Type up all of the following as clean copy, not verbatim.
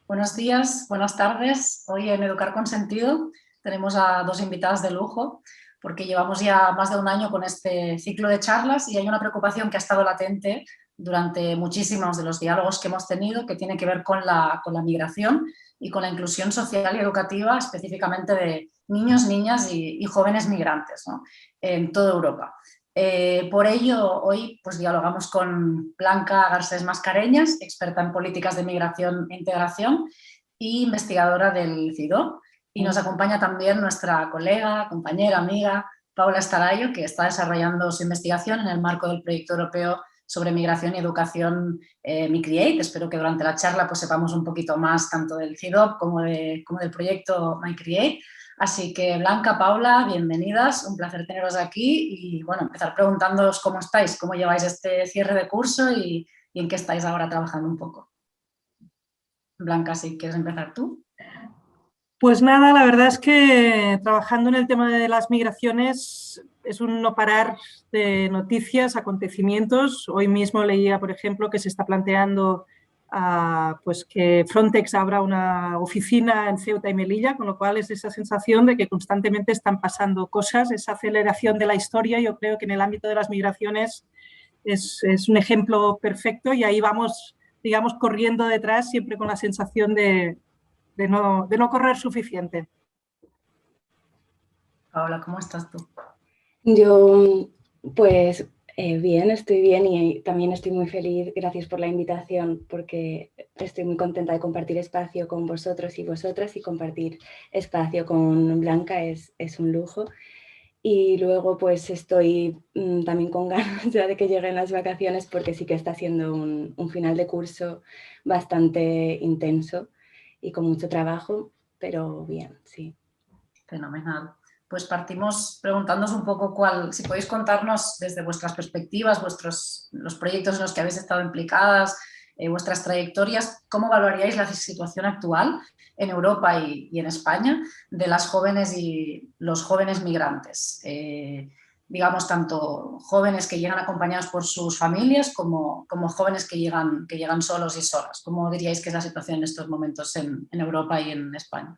Buenos días, buenas tardes. Hoy en Educar con Sentido tenemos a dos invitadas de lujo porque llevamos ya más de un año con este ciclo de charlas y hay una preocupación que ha estado latente durante muchísimos de los diálogos que hemos tenido que tiene que ver con la migración y con la inclusión social y educativa específicamente de niños, niñas y jóvenes migrantes, ¿no?, en toda Europa. Por ello, hoy pues, dialogamos con Blanca Garcés Mascareñas, experta en políticas de migración e integración y investigadora del CIDO. Y nos acompaña también nuestra colega, compañera, amiga, Paula Estarayo, que está desarrollando su investigación en el marco del proyecto europeo sobre migración y educación MiCreate. Espero que durante la charla pues, sepamos un poquito más tanto del CIDOB como del proyecto MiCreate. Así que Blanca, Paula, bienvenidas, un placer teneros aquí y bueno, empezar preguntándoos cómo estáis, cómo lleváis este cierre de curso y en qué estáis ahora trabajando un poco. Blanca, si quieres empezar tú. Pues nada, la verdad es que trabajando en el tema de las migraciones es un no parar de noticias, acontecimientos. Hoy mismo leía, por ejemplo, que se está planteando pues que Frontex abra una oficina en Ceuta y Melilla, con lo cual es esa sensación de que constantemente están pasando cosas, esa aceleración de la historia. Yo creo que en el ámbito de las migraciones es un ejemplo perfecto y ahí vamos, digamos, corriendo detrás, siempre con la sensación de no correr suficiente. Paola, ¿cómo estás tú? Yo, pues bien, estoy bien y también estoy muy feliz. Gracias por la invitación porque estoy muy contenta de compartir espacio con vosotros y vosotras y compartir espacio con Blanca es un lujo. Y luego pues estoy también con ganas ya de que lleguen las vacaciones porque sí que está siendo un final de curso bastante intenso y con mucho trabajo, pero bien, sí. Fenomenal. Pues partimos preguntándoos un poco si podéis contarnos desde vuestras perspectivas, los proyectos en los que habéis estado implicadas, vuestras trayectorias, ¿cómo valoraríais la situación actual en Europa y en España de las jóvenes y los jóvenes migrantes? Digamos, tanto jóvenes que llegan acompañados por sus familias como jóvenes que llegan solos y solas. ¿Cómo diríais que es la situación en estos momentos en Europa y en España?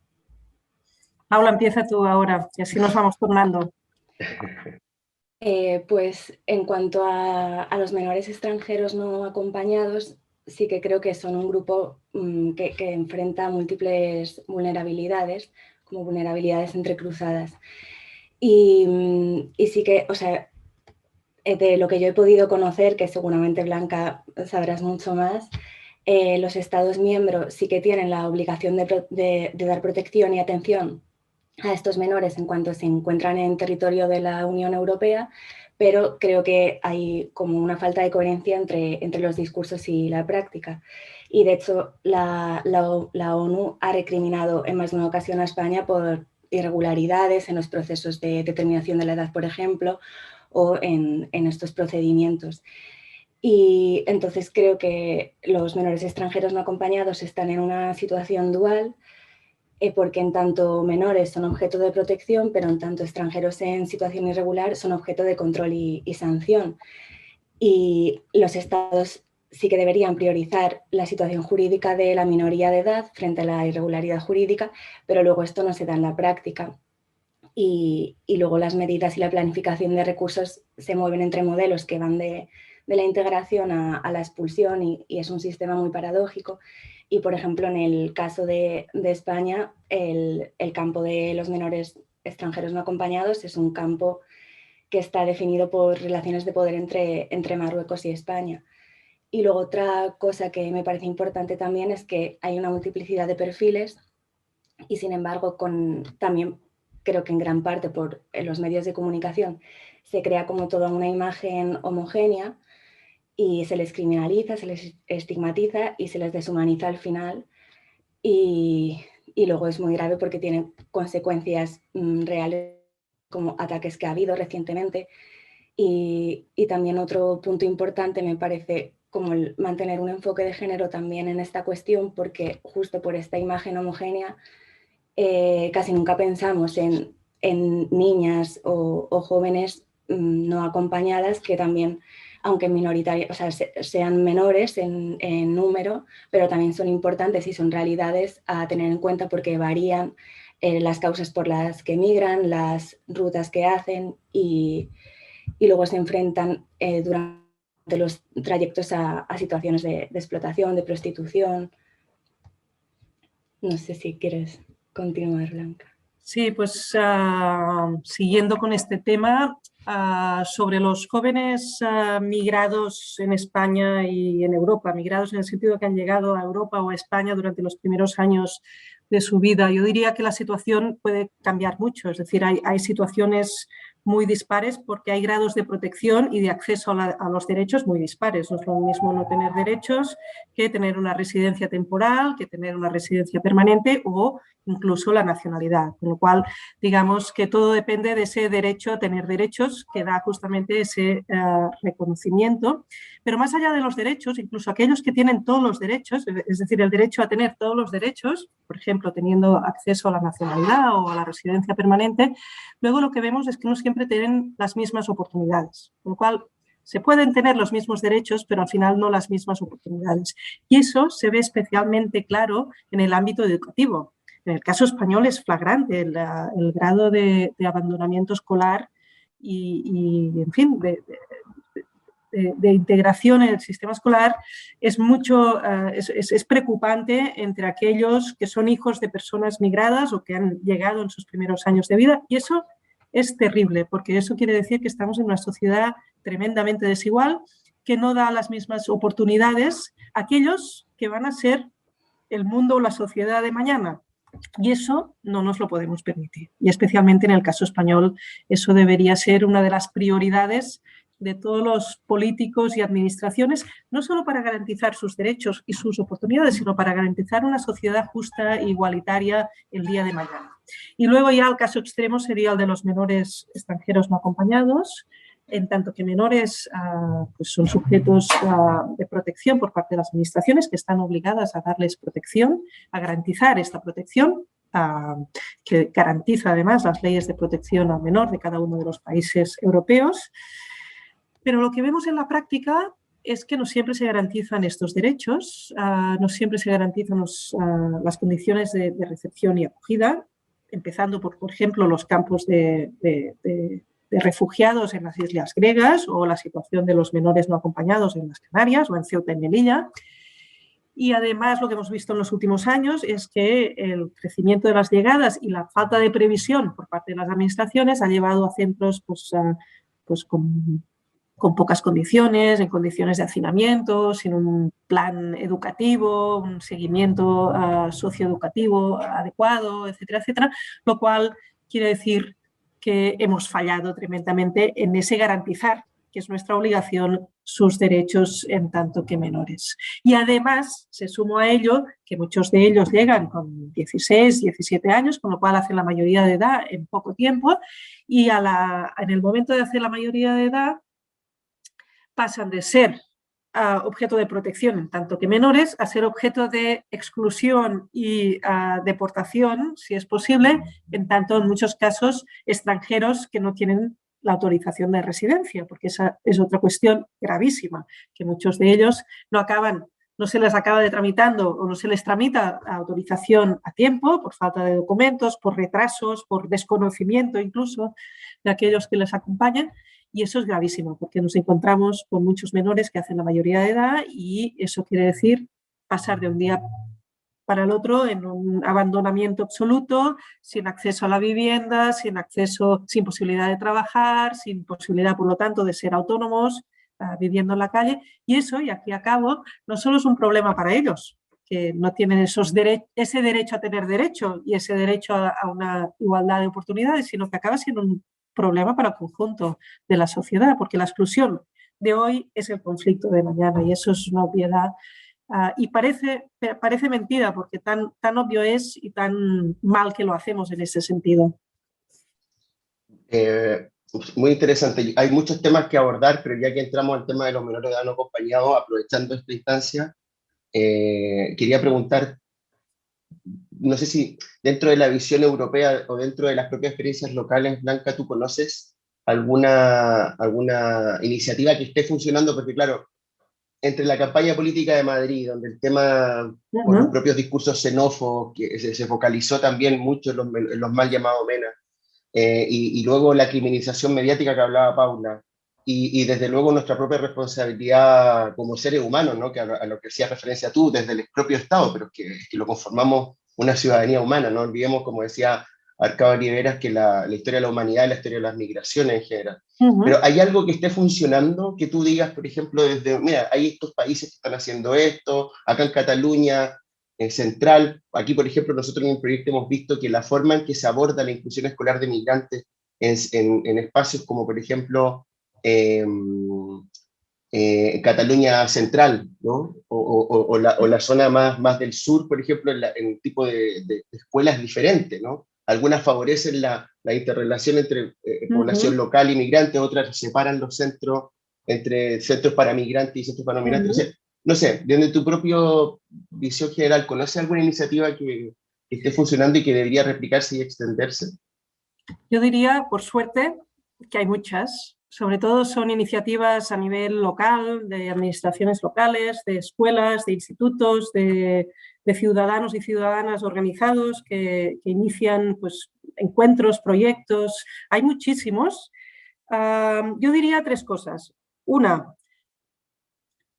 Paula, empieza tú ahora y así nos vamos turnando. Pues en cuanto a los menores extranjeros no acompañados, sí que creo que son un grupo que enfrenta múltiples vulnerabilidades, como vulnerabilidades entrecruzadas. Y sí que, o sea, de lo que yo he podido conocer, que seguramente Blanca sabrás mucho más, los Estados miembros sí que tienen la obligación de dar protección y atención a estos menores en cuanto se encuentran en territorio de la Unión Europea, pero creo que hay como una falta de coherencia entre los discursos y la práctica. Y de hecho la ONU ha recriminado en más de una ocasión a España por irregularidades en los procesos de determinación de la edad, por ejemplo, o en estos procedimientos. Y entonces creo que los menores extranjeros no acompañados están en una situación dual, porque en tanto menores son objeto de protección, pero en tanto extranjeros en situación irregular son objeto de control y sanción. Y los estados sí que deberían priorizar la situación jurídica de la minoría de edad frente a la irregularidad jurídica, pero luego esto no se da en la práctica. Y luego las medidas y la planificación de recursos se mueven entre modelos que van de la integración a la expulsión y es un sistema muy paradójico. Y, por ejemplo, en el caso de España, el campo de los menores extranjeros no acompañados es un campo que está definido por relaciones de poder entre Marruecos y España. Y luego otra cosa que me parece importante también es que hay una multiplicidad de perfiles y, sin embargo, también creo que en gran parte por los medios de comunicación se crea como toda una imagen homogénea y se les criminaliza, se les estigmatiza y se les deshumaniza al final. Y luego es muy grave porque tiene consecuencias reales como ataques que ha habido recientemente. Y también otro punto importante me parece como el mantener un enfoque de género también en esta cuestión, porque justo por esta imagen homogénea casi nunca pensamos en niñas o jóvenes no acompañadas que también aunque minoritarias, o sea, sean menores en número, pero también son importantes y son realidades a tener en cuenta porque varían las causas por las que migran, las rutas que hacen y luego se enfrentan durante los trayectos a situaciones de explotación, de prostitución. No sé si quieres continuar, Blanca. Sí, pues siguiendo con este tema, sobre los jóvenes migrados en España y en Europa, migrados en el sentido que han llegado a Europa o a España durante los primeros años de su vida, yo diría que la situación puede cambiar mucho, es decir, hay situaciones muy dispares porque hay grados de protección y de acceso a los derechos muy dispares. No es lo mismo no tener derechos que tener una residencia temporal, que tener una residencia permanente o incluso la nacionalidad. Con lo cual, digamos que todo depende de ese derecho a tener derechos que da justamente ese reconocimiento. Pero más allá de los derechos, incluso aquellos que tienen todos los derechos, es decir, el derecho a tener todos los derechos, por ejemplo, teniendo acceso a la nacionalidad o a la residencia permanente, luego lo que vemos es que no siempre tienen las mismas oportunidades. Con lo cual, se pueden tener los mismos derechos, pero al final no las mismas oportunidades. Y eso se ve especialmente claro en el ámbito educativo. En el caso español es flagrante el grado de abandonamiento escolar y en fin, de integración en el sistema escolar es preocupante entre aquellos que son hijos de personas migradas o que han llegado en sus primeros años de vida. Y eso es terrible, porque eso quiere decir que estamos en una sociedad tremendamente desigual, que no da las mismas oportunidades a aquellos que van a ser el mundo o la sociedad de mañana. Y eso no nos lo podemos permitir. Y especialmente en el caso español, eso debería ser una de las prioridades de todos los políticos y administraciones, no solo para garantizar sus derechos y sus oportunidades, sino para garantizar una sociedad justa e igualitaria el día de mañana. Y luego ya el caso extremo sería el de los menores extranjeros no acompañados, en tanto que menores pues son sujetos de protección por parte de las administraciones que están obligadas a darles protección, a garantizar esta protección, que garantiza además las leyes de protección al menor de cada uno de los países europeos. Pero lo que vemos en la práctica es que no siempre se garantizan estos derechos, no siempre se garantizan las condiciones de recepción y acogida, empezando por ejemplo, los campos de refugiados en las islas griegas o la situación de los menores no acompañados en las Canarias o en Ceuta y Melilla. Y además lo que hemos visto en los últimos años es que el crecimiento de las llegadas y la falta de previsión por parte de las administraciones ha llevado a centros pues con pocas condiciones, en condiciones de hacinamiento, sin un plan educativo, un seguimiento socioeducativo adecuado, etcétera, etcétera, lo cual quiere decir que hemos fallado tremendamente en ese garantizar, que es nuestra obligación, sus derechos en tanto que menores. Y además se sumó a ello que muchos de ellos llegan con 16, 17 años, con lo cual hacen la mayoría de edad en poco tiempo y en el momento de hacer la mayoría de edad pasan de ser objeto de protección en tanto que menores a ser objeto de exclusión y deportación, si es posible, en tanto en muchos casos extranjeros que no tienen la autorización de residencia, porque esa es otra cuestión gravísima, que muchos de ellos no se les acaba de tramitando o no se les tramita autorización a tiempo por falta de documentos, por retrasos, por desconocimiento incluso de aquellos que les acompañan. Y eso es gravísimo porque nos encontramos con muchos menores que hacen la mayoría de edad y eso quiere decir pasar de un día para el otro en un abandonamiento absoluto, sin acceso a la vivienda, sin posibilidad de trabajar, sin posibilidad, por lo tanto, de ser autónomos, viviendo en la calle. Y eso, y aquí acabo, no solo es un problema para ellos, que no tienen ese derecho a tener derecho y ese derecho a una igualdad de oportunidades, sino que acaba siendo un problema para el conjunto de la sociedad, porque la exclusión de hoy es el conflicto de mañana y eso es una obviedad. Y parece mentira porque tan obvio es y tan mal que lo hacemos en ese sentido. Muy interesante. Hay muchos temas que abordar, pero ya que entramos al tema de los menores de edad no acompañados, aprovechando esta instancia, quería preguntar, no sé si dentro de la visión europea o dentro de las propias experiencias locales, Blanca, ¿tú conoces alguna iniciativa que esté funcionando, porque claro, entre la campaña política de Madrid, donde el tema, por los propios discursos xenófobos, que se focalizó también mucho en los mal llamados MENA, y luego la criminalización mediática que hablaba Paula, y desde luego nuestra propia responsabilidad como seres humanos, ¿no? Que a lo que hacías referencia tú, desde el propio Estado, pero que lo conformamos una ciudadanía humana, no olvidemos, como decía Arcado Riveras, que la historia de la humanidad es la historia de las migraciones en general. Pero ¿hay algo que esté funcionando que tú digas, por ejemplo, desde, mira, hay estos países que están haciendo esto, acá en Cataluña, en Central, aquí por ejemplo nosotros en el proyecto hemos visto que la forma en que se aborda la inclusión escolar de migrantes en espacios como por ejemplo Cataluña Central, ¿no? O la zona más del sur, por ejemplo, en tipo de escuelas diferentes, ¿no? Algunas favorecen la interrelación entre población local y migrante, otras separan los centros entre centros para migrantes y centros para no migrantes. Entonces, no sé, desde tu propia visión general, ¿conoces alguna iniciativa que esté funcionando y que debería replicarse y extenderse? Yo diría, por suerte, que hay muchas. Sobre todo son iniciativas a nivel local, de administraciones locales, de escuelas, de institutos, de ciudadanos y ciudadanas organizados que inician pues, encuentros, proyectos. Hay muchísimos. Yo diría 3 cosas. Una,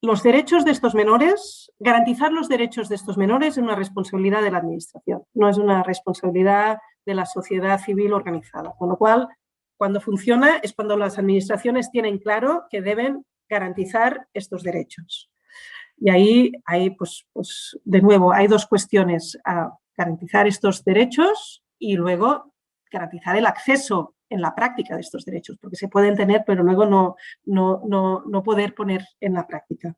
los derechos de estos menores, garantizar los derechos de estos menores es una responsabilidad de la administración, no es una responsabilidad de la sociedad civil organizada. Con lo cual, cuando funciona es cuando las administraciones tienen claro que deben garantizar estos derechos. Y ahí hay, pues, de nuevo, hay 2 cuestiones: garantizar estos derechos y luego garantizar el acceso en la práctica de estos derechos, porque se pueden tener, pero luego no poder poner en la práctica.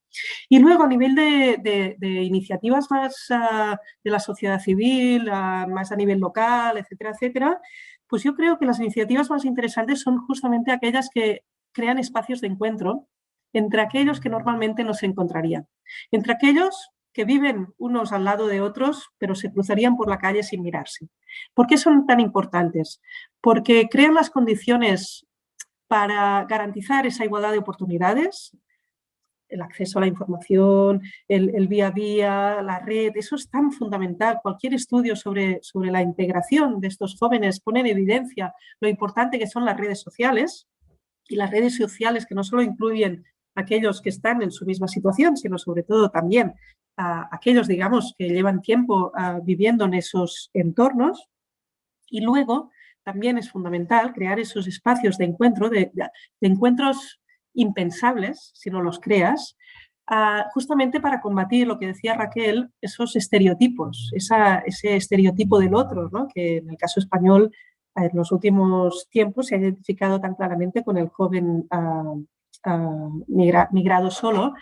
Y luego, a nivel de iniciativas más de la sociedad civil, más a nivel local, etcétera, etcétera, pues yo creo que las iniciativas más interesantes son justamente aquellas que crean espacios de encuentro entre aquellos que normalmente no se encontrarían, entre aquellos que viven unos al lado de otros, pero se cruzarían por la calle sin mirarse. ¿Por qué son tan importantes? Porque crean las condiciones para garantizar esa igualdad de oportunidades, el acceso a la información, el vía a vía, la red, eso es tan fundamental. Cualquier estudio sobre la integración de estos jóvenes pone en evidencia lo importante que son las redes sociales, y las redes sociales que no solo incluyen a aquellos que están en su misma situación, sino sobre todo también a aquellos, digamos, que llevan tiempo viviendo en esos entornos. Y luego también es fundamental crear esos espacios de encuentro, de encuentros impensables, si no los creas, justamente para combatir lo que decía Raquel, esos estereotipos, ese estereotipo del otro, ¿no? Que en el caso español en los últimos tiempos se ha identificado tan claramente con el joven migrado solo.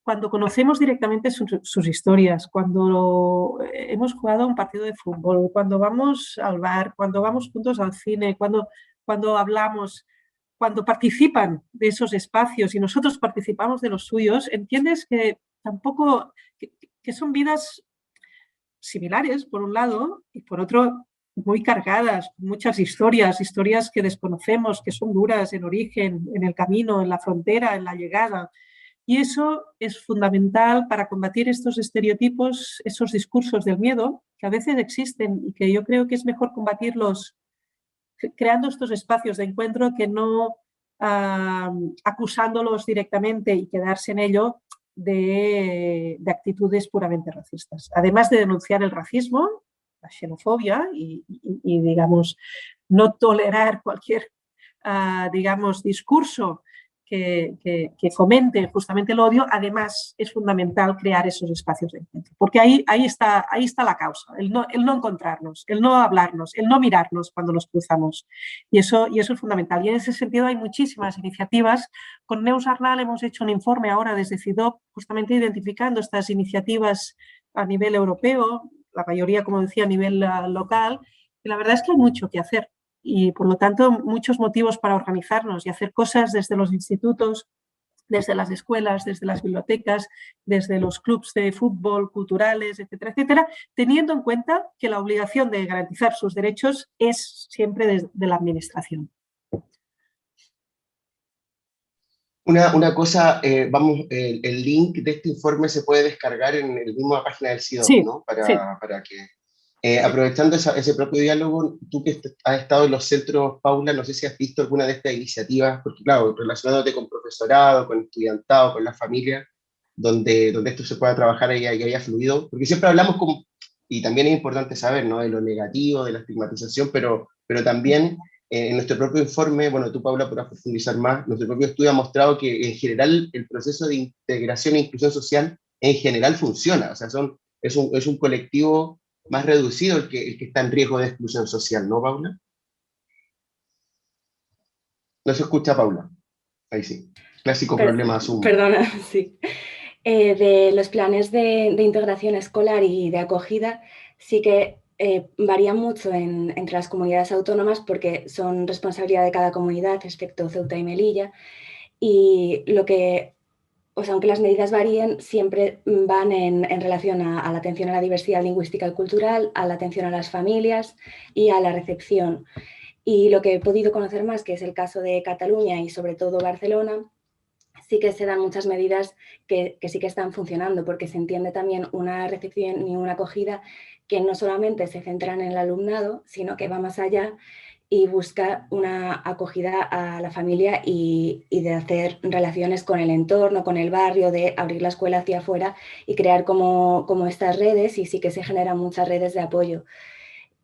Cuando conocemos directamente sus historias, cuando hemos jugado un partido de fútbol, cuando vamos al bar, cuando vamos juntos al cine, cuando hablamos, cuando participan de esos espacios y nosotros participamos de los suyos, entiendes que tampoco, que son vidas similares, por un lado, y por otro, muy cargadas, muchas historias que desconocemos, que son duras en origen, en el camino, en la frontera, en la llegada. Y eso es fundamental para combatir estos estereotipos, esos discursos del miedo, que a veces existen y que yo creo que es mejor combatirlos creando estos espacios de encuentro que no acusándolos directamente y quedarse en ello de actitudes puramente racistas. Además de denunciar el racismo, la xenofobia y digamos, no tolerar cualquier, digamos, discurso que fomente justamente el odio, además es fundamental crear esos espacios de encuentro, porque ahí está la causa, el no encontrarnos, el no hablarnos, el no mirarnos cuando nos cruzamos, y eso es fundamental. Y en ese sentido hay muchísimas iniciativas. Con Neus Arnal hemos hecho un informe ahora desde CIDOB, justamente identificando estas iniciativas a nivel europeo, la mayoría, como decía, a nivel local, y la verdad es que hay mucho que hacer. Y, por lo tanto, muchos motivos para organizarnos y hacer cosas desde los institutos, desde las escuelas, desde las bibliotecas, desde los clubs de fútbol, culturales, etcétera, etcétera, teniendo en cuenta que la obligación de garantizar sus derechos es siempre de la administración. Una cosa, el link de este informe se puede descargar en la misma página del CIDOC, Sí, ¿no? sí. Para que, aprovechando ese propio diálogo, tú que has estado en los centros, Paula, no sé si has visto alguna de estas iniciativas, porque claro, relacionándote con profesorado, con estudiantado, con la familia, donde esto se pueda trabajar y haya fluido, porque siempre hablamos como, y también es importante saber, ¿no? De lo negativo, de la estigmatización, pero también en nuestro propio informe, bueno, tú, Paula, podrás profundizar más, nuestro propio estudio ha mostrado que en general el proceso de integración e inclusión social en general funciona, o sea, es un colectivo más reducido el que está en riesgo de exclusión social, ¿no, Paula? No se escucha, Paula. Ahí sí. Clásico problema Zoom. Perdona, sí. De los planes de integración escolar y de acogida sí que varían mucho entre las comunidades autónomas porque son responsabilidad de cada comunidad, excepto Ceuta y Melilla. Y aunque las medidas varíen, siempre van en relación a la atención a la diversidad lingüística y cultural, a la atención a las familias y a la recepción. Y lo que he podido conocer más, que es el caso de Cataluña y sobre todo Barcelona, sí que se dan muchas medidas que sí que están funcionando, porque se entiende también una recepción y una acogida que no solamente se centran en el alumnado, sino que va más allá y busca una acogida a la familia y de hacer relaciones con el entorno, con el barrio, de abrir la escuela hacia afuera y crear como estas redes, y sí que se generan muchas redes de apoyo.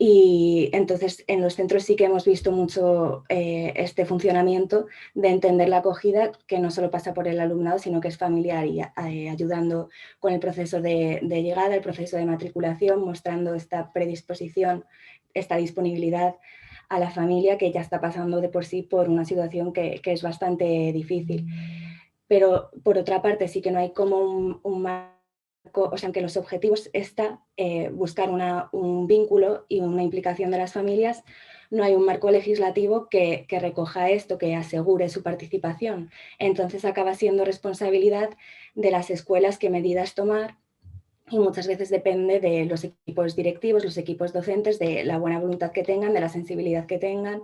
Y entonces en los centros sí que hemos visto mucho este funcionamiento de entender la acogida, que no solo pasa por el alumnado, sino que es familiar y ayudando con el proceso de llegada, el proceso de matriculación, mostrando esta predisposición, esta disponibilidad a la familia que ya está pasando de por sí por una situación que es bastante difícil. Pero por otra parte sí que no hay como un o sea, que los objetivos está buscar un vínculo y una implicación de las familias, no hay un marco legislativo que recoja esto, que asegure su participación. Entonces acaba siendo responsabilidad de las escuelas qué medidas tomar, y muchas veces depende de los equipos directivos, los equipos docentes, de la buena voluntad que tengan, de la sensibilidad que tengan,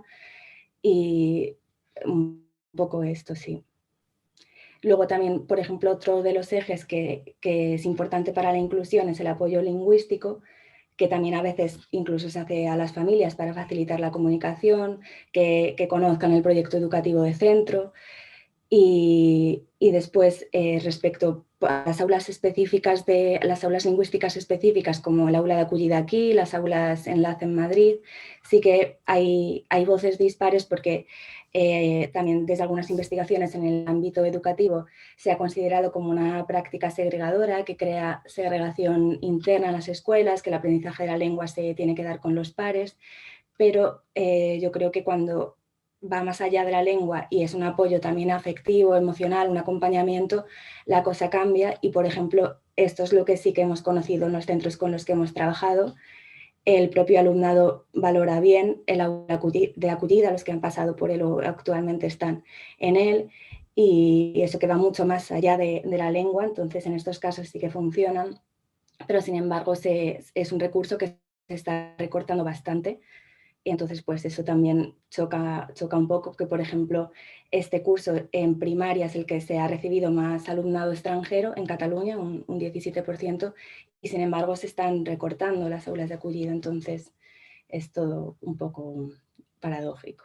y un poco esto, sí. Luego también, por ejemplo, otro de los ejes que es importante para la inclusión es el apoyo lingüístico, que también a veces incluso se hace a las familias para facilitar la comunicación, que conozcan el proyecto educativo de centro. Y después, respecto a las aulas específicas, las aulas lingüísticas específicas, como el aula de acogida aquí, las aulas enlace en Madrid, sí que hay voces dispares, porque también desde algunas investigaciones en el ámbito educativo se ha considerado como una práctica segregadora que crea segregación interna en las escuelas, que el aprendizaje de la lengua se tiene que dar con los pares, pero yo creo que cuando va más allá de la lengua y es un apoyo también afectivo, emocional, un acompañamiento, la cosa cambia. Y, por ejemplo, esto es lo que sí que hemos conocido en los centros con los que hemos trabajado. El propio alumnado valora bien el aula de acogida, los que han pasado por él o actualmente están en él, y eso que va mucho más allá de la lengua. Entonces, en estos casos sí que funcionan, pero sin embargo es un recurso que se está recortando bastante. Y entonces, pues eso también choca un poco, que por ejemplo este curso en primaria es el que se ha recibido más alumnado extranjero en Cataluña, un 17%, y sin embargo se están recortando las aulas de acogida. Entonces es todo un poco paradójico.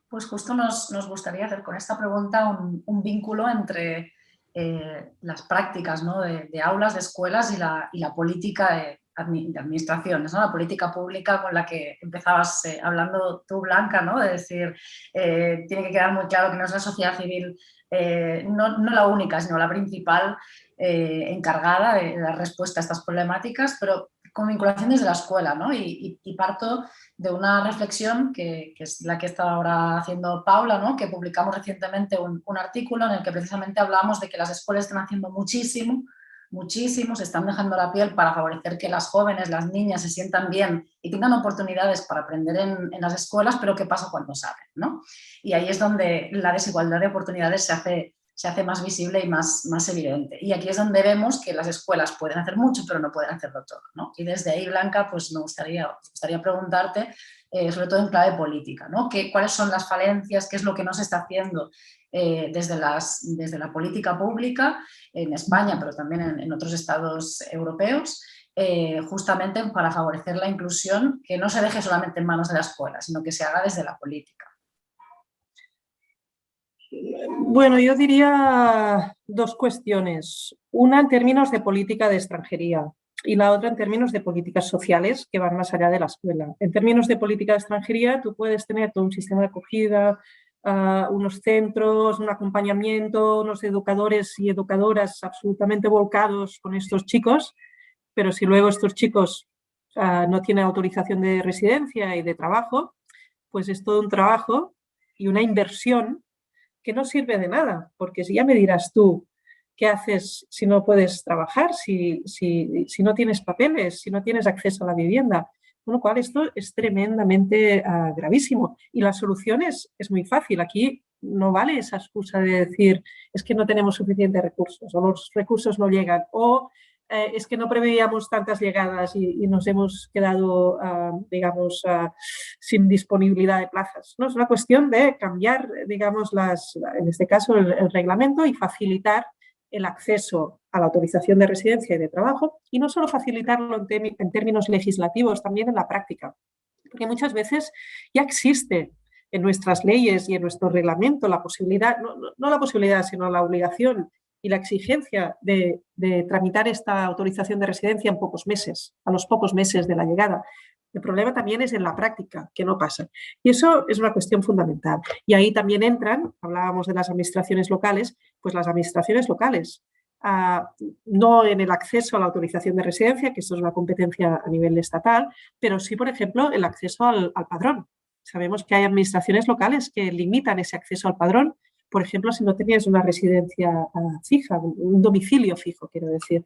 Pues justo nos gustaría hacer con esta pregunta un vínculo entre las prácticas, ¿no? de aulas, de escuelas y la política de administraciones, ¿no? La política pública con la que empezabas hablando tú, Blanca, ¿no? De decir, tiene que quedar muy claro que no es la sociedad civil, no la única, sino la principal encargada de dar respuesta a estas problemáticas, pero con vinculación desde la escuela, ¿no? Y parto de una reflexión que es la que está ahora haciendo Paula, ¿no? Que publicamos recientemente un artículo en el que precisamente hablamos de que las escuelas están haciendo muchísimo, se están dejando la piel para favorecer que las jóvenes, las niñas se sientan bien y tengan oportunidades para aprender en las escuelas, pero ¿qué pasa cuando salen, ¿no? Y ahí es donde la desigualdad de oportunidades se hace se hace más visible y más evidente. Y aquí es donde vemos que las escuelas pueden hacer mucho, pero no pueden hacerlo todo, ¿no? Y desde ahí, Blanca, pues me gustaría preguntarte, sobre todo en clave política, ¿no? ¿Cuáles son las falencias? ¿Qué es lo que no se está haciendo desde la política pública en España, pero también en otros estados europeos, justamente para favorecer la inclusión, que no se deje solamente en manos de la escuela, sino que se haga desde la política? Bueno, yo diría dos cuestiones. Una en términos de política de extranjería y la otra en términos de políticas sociales que van más allá de la escuela. En términos de política de extranjería, tú puedes tener todo un sistema de acogida, unos centros, un acompañamiento, unos educadores y educadoras absolutamente volcados con estos chicos, pero si luego estos chicos no tienen autorización de residencia y de trabajo, pues es todo un trabajo y una inversión que no sirve de nada, porque si ya me dirás tú qué haces si no puedes trabajar, si no tienes papeles, si no tienes acceso a la vivienda. Con lo cual esto es tremendamente gravísimo. Y la solución es muy fácil. Aquí no vale esa excusa de decir es que no tenemos suficientes recursos o los recursos no llegan o es que no preveíamos tantas llegadas y nos hemos quedado, digamos, sin disponibilidad de plazas. ¿No? Es una cuestión de cambiar, digamos, en este caso, el reglamento y facilitar el acceso a la autorización de residencia y de trabajo, y no solo facilitarlo en términos legislativos, también en la práctica. Porque muchas veces ya existe en nuestras leyes y en nuestro reglamento la posibilidad, no la posibilidad, sino la obligación y la exigencia de tramitar esta autorización de residencia en pocos meses, a los pocos meses de la llegada. El problema también es en la práctica, que no pasa. Y eso es una cuestión fundamental. Y ahí también entran, hablábamos de las administraciones locales, pues las administraciones locales, no en el acceso a la autorización de residencia, que esto es una competencia a nivel estatal, pero sí, por ejemplo, el acceso al padrón. Sabemos que hay administraciones locales que limitan ese acceso al padrón, por ejemplo, si no tenías una residencia fija, un domicilio fijo, quiero decir.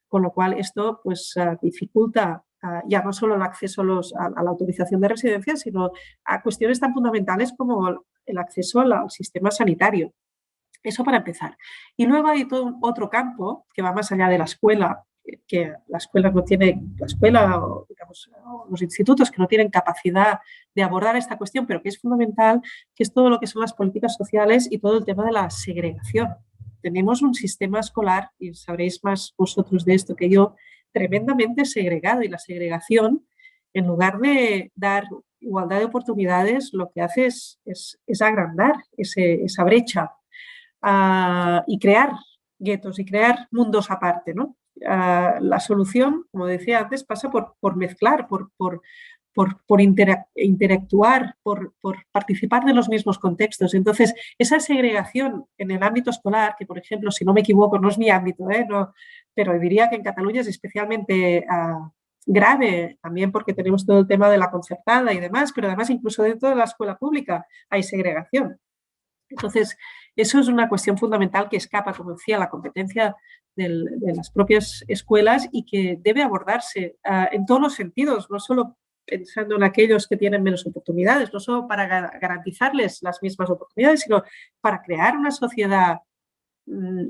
Con lo cual esto pues, dificulta ya no solo el acceso a la autorización de residencia, sino a cuestiones tan fundamentales como el acceso al sistema sanitario. Eso para empezar. Y luego hay todo otro campo que va más allá de la escuela, que la escuela no tiene, o, digamos, los institutos que no tienen capacidad de abordar esta cuestión, pero que es fundamental, que es todo lo que son las políticas sociales y todo el tema de la segregación. Tenemos un sistema escolar, y sabréis más vosotros de esto que yo, tremendamente segregado, y la segregación, en lugar de dar igualdad de oportunidades, lo que hace es agrandar esa brecha y crear guetos y crear mundos aparte, ¿no? La solución, como decía antes, pasa por mezclar, por interactuar, por participar de los mismos contextos. Entonces, esa segregación en el ámbito escolar, que por ejemplo, si no me equivoco, no es mi ámbito, no, pero diría que en Cataluña es especialmente grave, también porque tenemos todo el tema de la concertada y demás, pero además incluso dentro de la escuela pública hay segregación. Entonces, eso es una cuestión fundamental que escapa, como decía, a la competencia de las propias escuelas y que debe abordarse en todos los sentidos, no solo pensando en aquellos que tienen menos oportunidades, no solo para garantizarles las mismas oportunidades, sino para crear una sociedad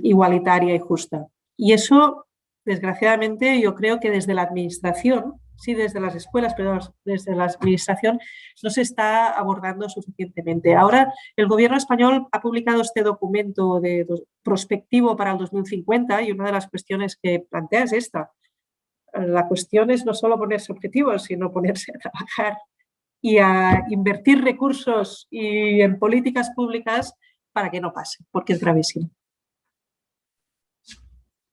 igualitaria y justa. Y eso, desgraciadamente, yo creo que desde la administración, sí desde las escuelas, pero desde la administración no se está abordando suficientemente. Ahora el gobierno español ha publicado este documento prospectivo para el 2050 y una de las cuestiones que plantea es esta. La cuestión es no solo ponerse objetivos, sino ponerse a trabajar y a invertir recursos y en políticas públicas para que no pase, porque es gravísimo.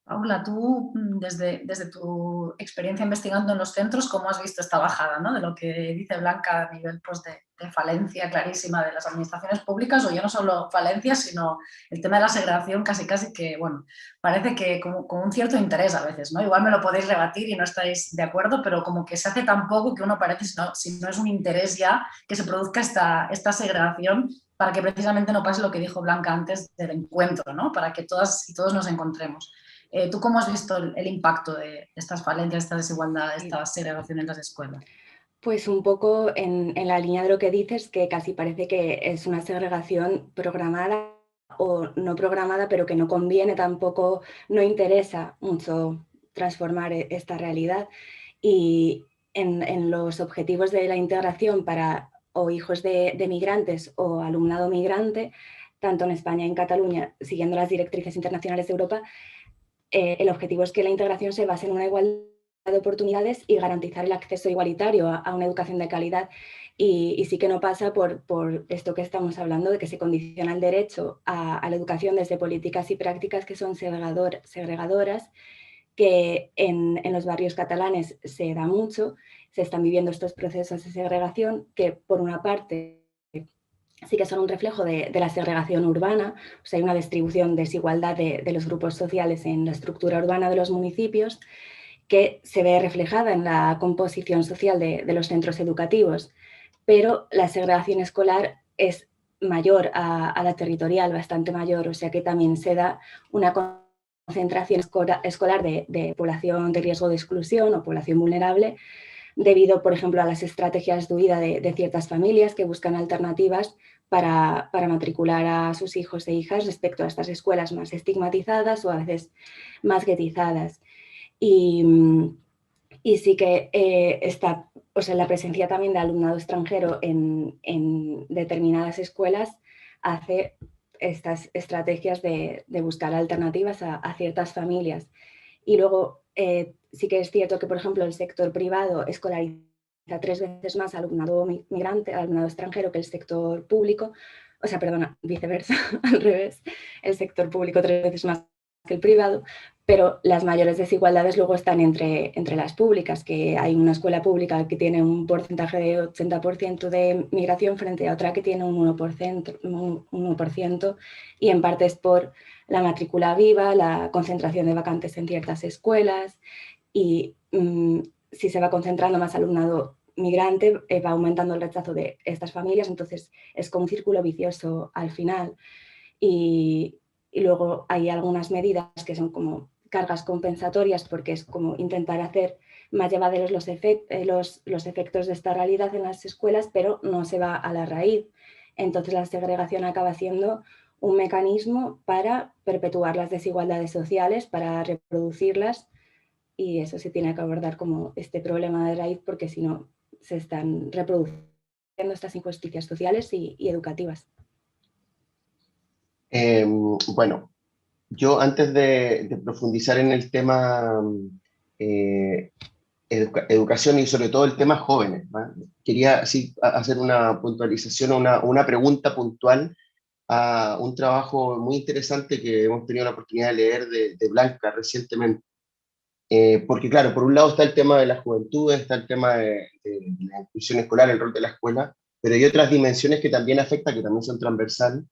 Paula, tú desde tu experiencia investigando en los centros, ¿cómo has visto esta bajada, ¿no? De lo que dice Blanca a nivel pues, de falencia clarísima de las administraciones públicas, o ya no solo falencia, sino el tema de la segregación casi que, bueno, parece que con un cierto interés a veces, ¿no? Igual me lo podéis rebatir y no estáis de acuerdo, pero como que se hace tan poco que uno parece, si no es un interés ya, que se produzca esta segregación para que precisamente no pase lo que dijo Blanca antes del encuentro, ¿no? Para que todas y todos nos encontremos. ¿Tú cómo has visto el impacto de estas falencias, esta desigualdad, esta segregación en las escuelas? Pues un poco en la línea de lo que dices, que casi parece que es una segregación programada o no programada, pero que no conviene tampoco, no interesa mucho transformar esta realidad. Y en los objetivos de la integración para o hijos de migrantes o alumnado migrante, tanto en España y en Cataluña, siguiendo las directrices internacionales de Europa, el objetivo es que la integración se base en una igualdad de oportunidades y garantizar el acceso igualitario a una educación de calidad. Y sí que no pasa por esto que estamos hablando, de que se condiciona el derecho a la educación desde políticas y prácticas que son segregadoras, que en los barrios catalanes se da mucho, se están viviendo estos procesos de segregación que, por una parte, sí que son un reflejo de la segregación urbana, o sea, hay una distribución, desigualdad de los grupos sociales en la estructura urbana de los municipios, que se ve reflejada en la composición social de los centros educativos, pero la segregación escolar es mayor a la territorial, bastante mayor, o sea que también se da una concentración escolar de población de riesgo de exclusión o población vulnerable, debido, por ejemplo, a las estrategias de huida de ciertas familias que buscan alternativas para matricular a sus hijos e hijas respecto a estas escuelas más estigmatizadas o a veces más guetizadas. Y sí que está, o sea, la presencia también de alumnado extranjero en determinadas escuelas hace estas estrategias de buscar alternativas a ciertas familias. Y luego sí que es cierto que, por ejemplo, el sector privado escolariza 3 veces más alumnado migrante, alumnado extranjero que el sector público, o sea, perdona, viceversa, al revés, el sector público 3 veces más que el privado, pero las mayores desigualdades luego están entre las públicas, que hay una escuela pública que tiene un porcentaje de 80% de migración frente a otra que tiene un 1%, y en parte es por la matrícula viva, la concentración de vacantes en ciertas escuelas, y si se va concentrando más alumnado migrante, va aumentando el rechazo de estas familias, entonces es como un círculo vicioso al final. Y luego hay algunas medidas que son como cargas compensatorias, porque es como intentar hacer más llevaderos los efectos de esta realidad en las escuelas, pero no se va a la raíz. Entonces la segregación acaba siendo un mecanismo para perpetuar las desigualdades sociales, para reproducirlas, y eso se tiene que abordar como este problema de raíz, porque si no se están reproduciendo estas injusticias sociales y educativas. Bueno, yo antes de profundizar en el tema educación y sobre todo el tema jóvenes, ¿va? Quería sí, hacer una puntualización, una pregunta puntual a un trabajo muy interesante que hemos tenido la oportunidad de leer de Blanca recientemente. Porque claro, por un lado está el tema de la juventud, está el tema de la inclusión escolar, el rol de la escuela, pero hay otras dimensiones que también afectan, que también son transversales,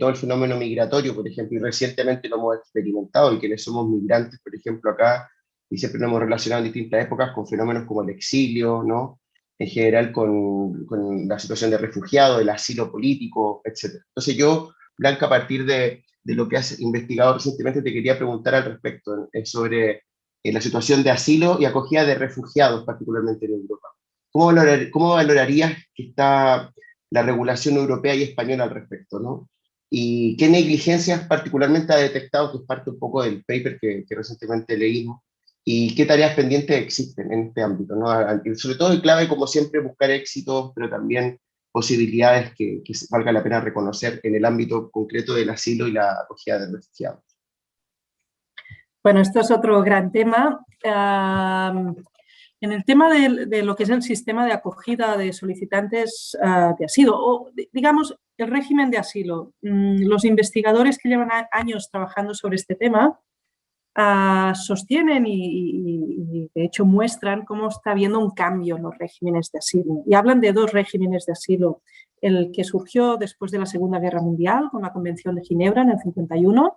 todo el fenómeno migratorio, por ejemplo, y recientemente lo hemos experimentado, y quienes somos migrantes, por ejemplo, acá, y siempre lo hemos relacionado en distintas épocas con fenómenos como el exilio, ¿no? En general con la situación de refugiado, el asilo político, etc. Entonces yo, Blanca, a partir de lo que has investigado recientemente, te quería preguntar al respecto sobre la situación de asilo y acogida de refugiados, particularmente en Europa. ¿Cómo valorarías que está la regulación europea y española al respecto, ¿no? ¿Y qué negligencias particularmente ha detectado, que es parte un poco del paper que recientemente leímos, y qué tareas pendientes existen en este ámbito, ¿no? Sobre todo, y clave, como siempre, buscar éxitos, pero también posibilidades que valga la pena reconocer en el ámbito concreto del asilo y la acogida de refugiados. Bueno, esto es otro gran tema. En el tema de lo que es el sistema de acogida de solicitantes de asilo, o digamos el régimen de asilo, los investigadores que llevan años trabajando sobre este tema sostienen y de hecho muestran cómo está habiendo un cambio en los regímenes de asilo. Y hablan de 2 regímenes de asilo: el que surgió después de la Segunda Guerra Mundial con la Convención de Ginebra en el 51,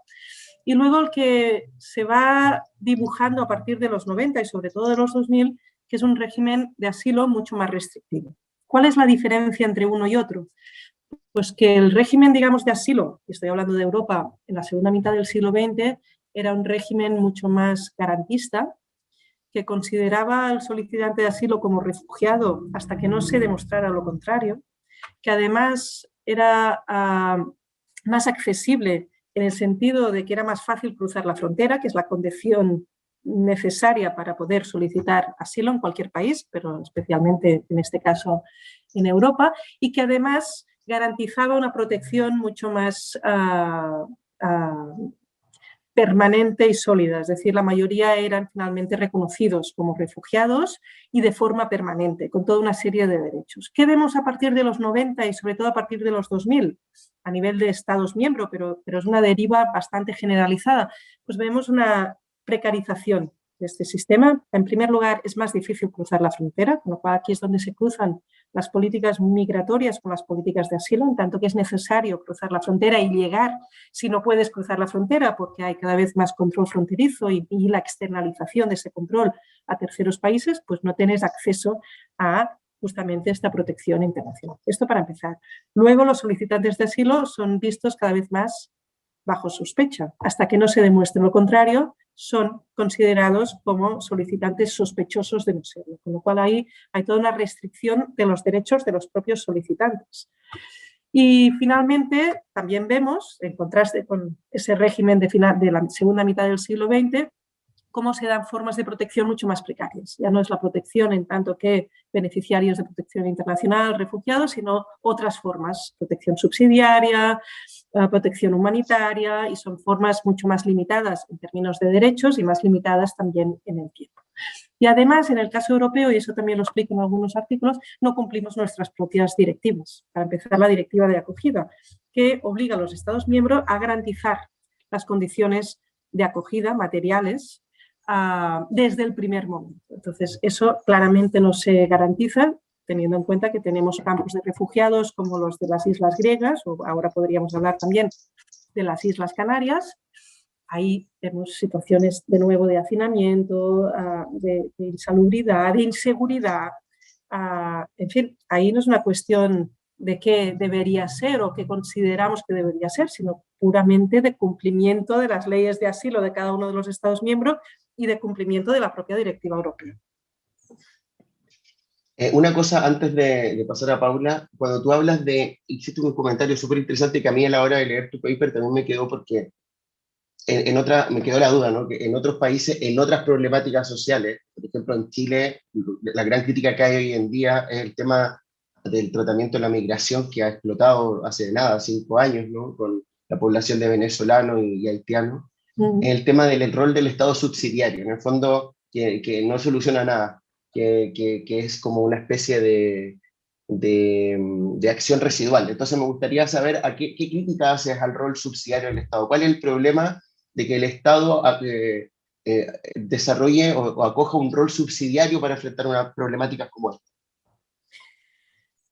y luego el que se va dibujando a partir de los 90 y sobre todo de los 2000, que es un régimen de asilo mucho más restrictivo. ¿Cuál es la diferencia entre uno y otro? Pues que el régimen, digamos, de asilo, estoy hablando de Europa, en la segunda mitad del siglo XX, era un régimen mucho más garantista, que consideraba al solicitante de asilo como refugiado hasta que no se demostrara lo contrario, que además era más accesible en el sentido de que era más fácil cruzar la frontera, que es la condición necesaria para poder solicitar asilo en cualquier país, pero especialmente en este caso en Europa, y que además garantizaba una protección mucho más permanente y sólida, es decir, la mayoría eran finalmente reconocidos como refugiados y de forma permanente, con toda una serie de derechos. ¿Qué vemos a partir de los 90 y sobre todo a partir de los 2000? A nivel de Estados miembros, pero es una deriva bastante generalizada. Pues vemos una precarización de este sistema. En primer lugar, es más difícil cruzar la frontera, con lo cual aquí es donde se cruzan las políticas migratorias con las políticas de asilo, en tanto que es necesario cruzar la frontera y llegar, si no puedes cruzar la frontera, porque hay cada vez más control fronterizo y la externalización de ese control a terceros países, pues no tienes acceso a justamente esta protección internacional. Esto para empezar. Luego, los solicitantes de asilo son vistos cada vez más bajo sospecha. Hasta que no se demuestre lo contrario, son considerados como solicitantes sospechosos de no serlo. Con lo cual ahí hay toda una restricción de los derechos de los propios solicitantes. Y finalmente también vemos, en contraste con ese régimen de la segunda mitad del siglo XX, cómo se dan formas de protección mucho más precarias. Ya no es la protección en tanto que beneficiarios de protección internacional, refugiados, sino otras formas, protección subsidiaria, protección humanitaria, y son formas mucho más limitadas en términos de derechos y más limitadas también en el tiempo. Y además, en el caso europeo, y eso también lo explico en algunos artículos, no cumplimos nuestras propias directivas. Para empezar, la directiva de acogida, que obliga a los Estados miembros a garantizar las condiciones de acogida materiales desde el primer momento. Entonces, eso claramente no se garantiza, teniendo en cuenta que tenemos campos de refugiados como los de las islas griegas, o ahora podríamos hablar también de las Islas Canarias. Ahí vemos situaciones de nuevo de hacinamiento, de insalubridad, de inseguridad. En fin, ahí no es una cuestión de qué debería ser o qué consideramos que debería ser, sino puramente de cumplimiento de las leyes de asilo de cada uno de los Estados miembros y de cumplimiento de la propia directiva europea. Una cosa antes de pasar a Paula, cuando tú hablas hiciste un comentario súper interesante que a mí a la hora de leer tu paper también me quedó, porque me quedó la duda, ¿no? Que en otros países, en otras problemáticas sociales, por ejemplo en Chile, la gran crítica que hay hoy en día es el tema del tratamiento de la migración, que ha explotado hace nada, 5 años, ¿no? Con la población de venezolanos y haitianos. El tema del rol del Estado subsidiario, en el fondo, que no soluciona nada, que es como una especie de acción residual. Entonces me gustaría saber qué crítica haces al rol subsidiario del Estado. ¿Cuál es el problema de que el Estado desarrolle o acoja un rol subsidiario para enfrentar una problemática como esta?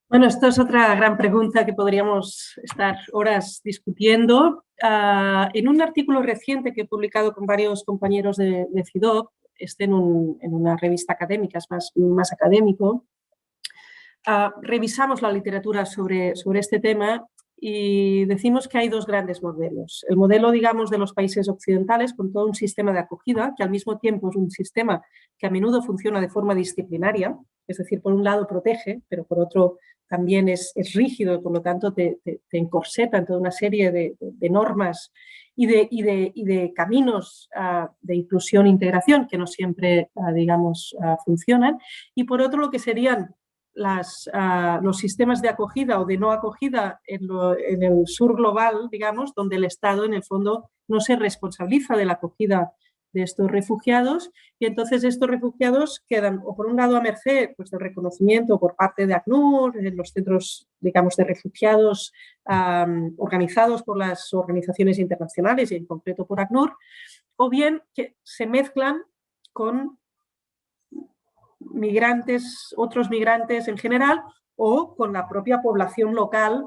Bueno, esto es otra gran pregunta que podríamos estar horas discutiendo. En un artículo reciente que he publicado con varios compañeros de FIDOP, en una revista académica, es más académico, revisamos la literatura sobre este tema y decimos que hay dos grandes modelos. El modelo, digamos, de los países occidentales, con todo un sistema de acogida, que al mismo tiempo es un sistema que a menudo funciona de forma disciplinaria, es decir, por un lado protege, pero por otro también es rígido y por lo tanto te encorseta en toda una serie de normas y de caminos de inclusión e integración que no siempre, digamos, funcionan. Y por otro, lo que serían los sistemas de acogida o de no acogida en el sur global, digamos, donde el Estado en el fondo no se responsabiliza de la acogida de estos refugiados, y entonces estos refugiados quedan o por un lado a merced pues, del reconocimiento por parte de ACNUR, en los centros, digamos, de refugiados organizados por las organizaciones internacionales y en concreto por ACNUR, o bien que se mezclan con migrantes, otros migrantes en general, o con la propia población local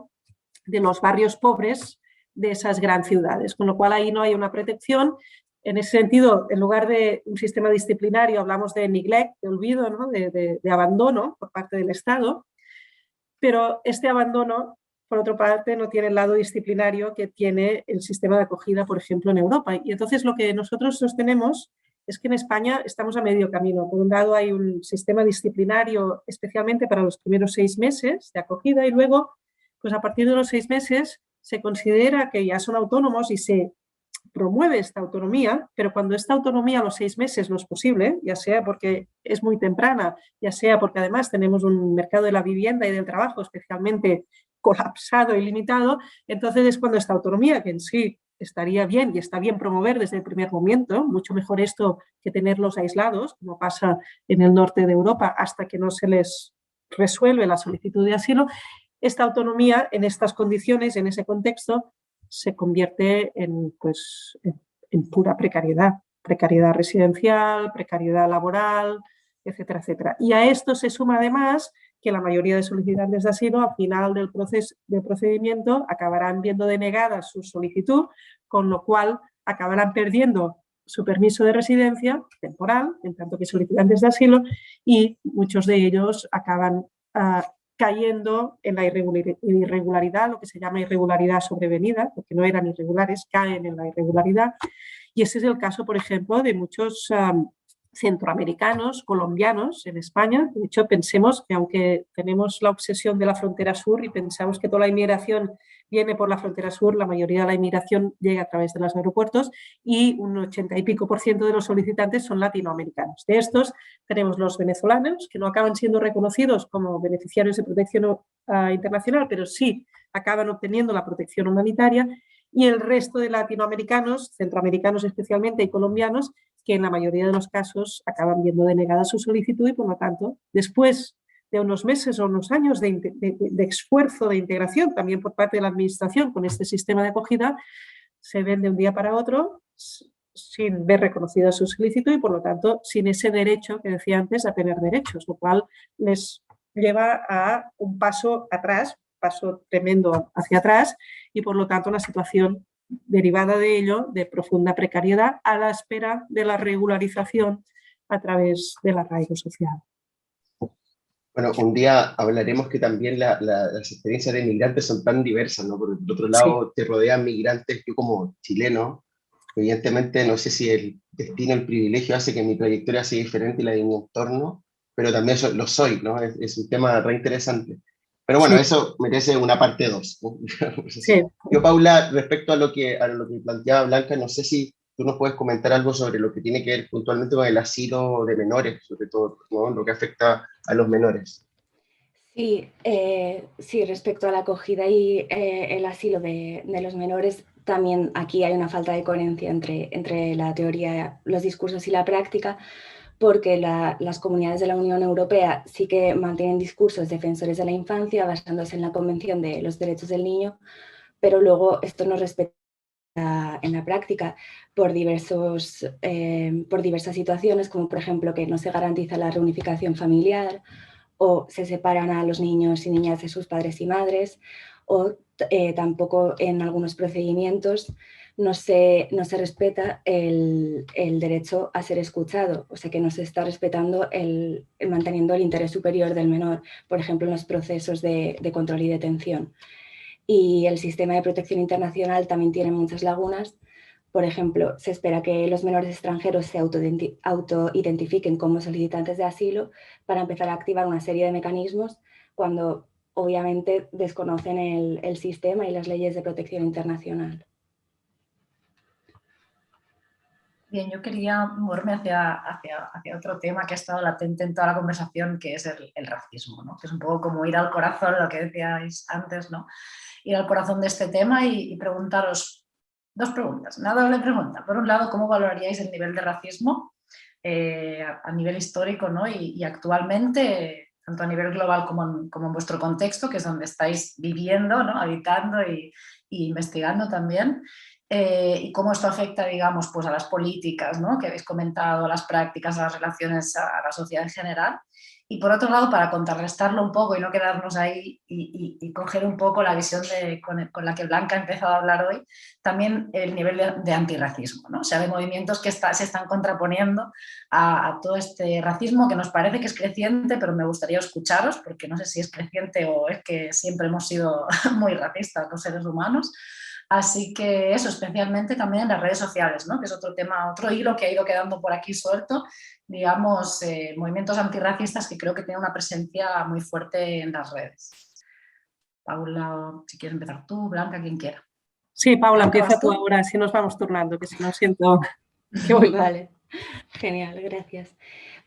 de los barrios pobres de esas grandes ciudades, con lo cual ahí no hay una protección. En ese sentido, en lugar de un sistema disciplinario, hablamos de neglect, de olvido, ¿no? de abandono por parte del Estado, pero este abandono, por otra parte, no tiene el lado disciplinario que tiene el sistema de acogida, por ejemplo, en Europa. Y entonces lo que nosotros sostenemos es que en España estamos a medio camino. Por un lado hay un sistema disciplinario especialmente para los primeros 6 meses de acogida y luego, pues a partir de los 6 meses, se considera que ya son autónomos y se promueve esta autonomía, pero cuando esta autonomía a los 6 meses no es posible, ya sea porque es muy temprana, ya sea porque además tenemos un mercado de la vivienda y del trabajo especialmente colapsado y limitado, entonces es cuando esta autonomía, que en sí estaría bien y está bien promover desde el primer momento, mucho mejor esto que tenerlos aislados, como pasa en el norte de Europa, hasta que no se les resuelve la solicitud de asilo, esta autonomía en estas condiciones, en ese contexto, se convierte en pura precariedad, precariedad residencial, precariedad laboral, etcétera, etcétera. Y a esto se suma además que la mayoría de solicitantes de asilo al final del procedimiento acabarán viendo denegada su solicitud, con lo cual acabarán perdiendo su permiso de residencia temporal, en tanto que solicitantes de asilo, y muchos de ellos acaban cayendo en la irregularidad, lo que se llama irregularidad sobrevenida, porque no eran irregulares, caen en la irregularidad. Y ese es el caso, por ejemplo, de muchos centroamericanos, colombianos en España. De hecho, pensemos que aunque tenemos la obsesión de la frontera sur y pensamos que toda la inmigración viene por la frontera sur, la mayoría de la inmigración llega a través de los aeropuertos y un 80 y pico % de los solicitantes son latinoamericanos. De estos tenemos los venezolanos, que no acaban siendo reconocidos como beneficiarios de protección internacional, pero sí acaban obteniendo la protección humanitaria, y el resto de latinoamericanos, centroamericanos especialmente y colombianos, que en la mayoría de los casos acaban viendo denegada su solicitud y, por lo tanto, después de unos meses o unos años de esfuerzo de integración también por parte de la administración con este sistema de acogida, se ven de un día para otro sin ver reconocida su solicitud y, por lo tanto, sin ese derecho que decía antes a tener derechos, lo cual les lleva a un paso atrás, paso tremendo hacia atrás, y por lo tanto una situación derivada de ello de profunda precariedad a la espera de la regularización a través del arraigo social. Bueno, un día hablaremos que también las experiencias de migrantes son tan diversas, ¿no? Por el otro lado, sí, te rodean migrantes. Yo como chileno, evidentemente no sé si el destino, el privilegio hace que mi trayectoria sea diferente y la de mi entorno, pero también lo soy, ¿no? Es un tema re interesante. Pero bueno, sí, eso merece una parte 2, ¿no? Sí. Yo, Paula, respecto a lo que planteaba Blanca, no sé si tú nos puedes comentar algo sobre lo que tiene que ver puntualmente con el asilo de menores, sobre todo, ¿no? Lo que afecta a los menores. Sí, sí, respecto a la acogida y el asilo de los menores, también aquí hay una falta de coherencia entre la teoría, los discursos y la práctica, porque las comunidades de la Unión Europea sí que mantienen discursos defensores de la infancia basándose en la Convención de los Derechos del Niño, pero luego esto no respeta en la práctica por diversas situaciones, como por ejemplo que no se garantiza la reunificación familiar, o se separan a los niños y niñas de sus padres y madres, o tampoco en algunos procedimientos no se respeta el derecho a ser escuchado, o sea que no se está respetando manteniendo el interés superior del menor, por ejemplo en los procesos de control y detención. Y el sistema de protección internacional también tiene muchas lagunas. Por ejemplo, se espera que los menores extranjeros se autoidentifiquen como solicitantes de asilo para empezar a activar una serie de mecanismos cuando obviamente desconocen el sistema y las leyes de protección internacional. Bien, yo quería moverme hacia otro tema que ha estado latente en toda la conversación, que es el racismo, ¿no? Que es un poco como ir al corazón, lo que decíais antes, ¿no? Ir al corazón de este tema y preguntaros dos preguntas, una doble pregunta. Por un lado, ¿cómo valoraríais el nivel de racismo a nivel histórico, ¿no? y actualmente, tanto a nivel global como en vuestro contexto, que es donde estáis viviendo, ¿no? Habitando y investigando también? Y cómo esto afecta, digamos, pues a las políticas, ¿no? Que habéis comentado, a las prácticas, a las relaciones, a la sociedad en general. Y por otro lado, para contrarrestarlo un poco y no quedarnos ahí y coger un poco la visión con la que Blanca ha empezado a hablar hoy, también el nivel de antirracismo, ¿no? O sea, de movimientos que se están contraponiendo a todo este racismo que nos parece que es creciente, pero me gustaría escucharos, porque no sé si es creciente o es que siempre hemos sido muy racistas los seres humanos. Así que eso, especialmente también en las redes sociales, ¿no? Que es otro tema, otro hilo que ha ido quedando por aquí suelto, digamos, movimientos antirracistas que creo que tienen una presencia muy fuerte en las redes. Paula, si quieres empezar tú, Blanca, quien quiera. Sí, Paula, empieza tú ahora, así nos vamos turnando, que si no siento que voy. Vale, genial, gracias.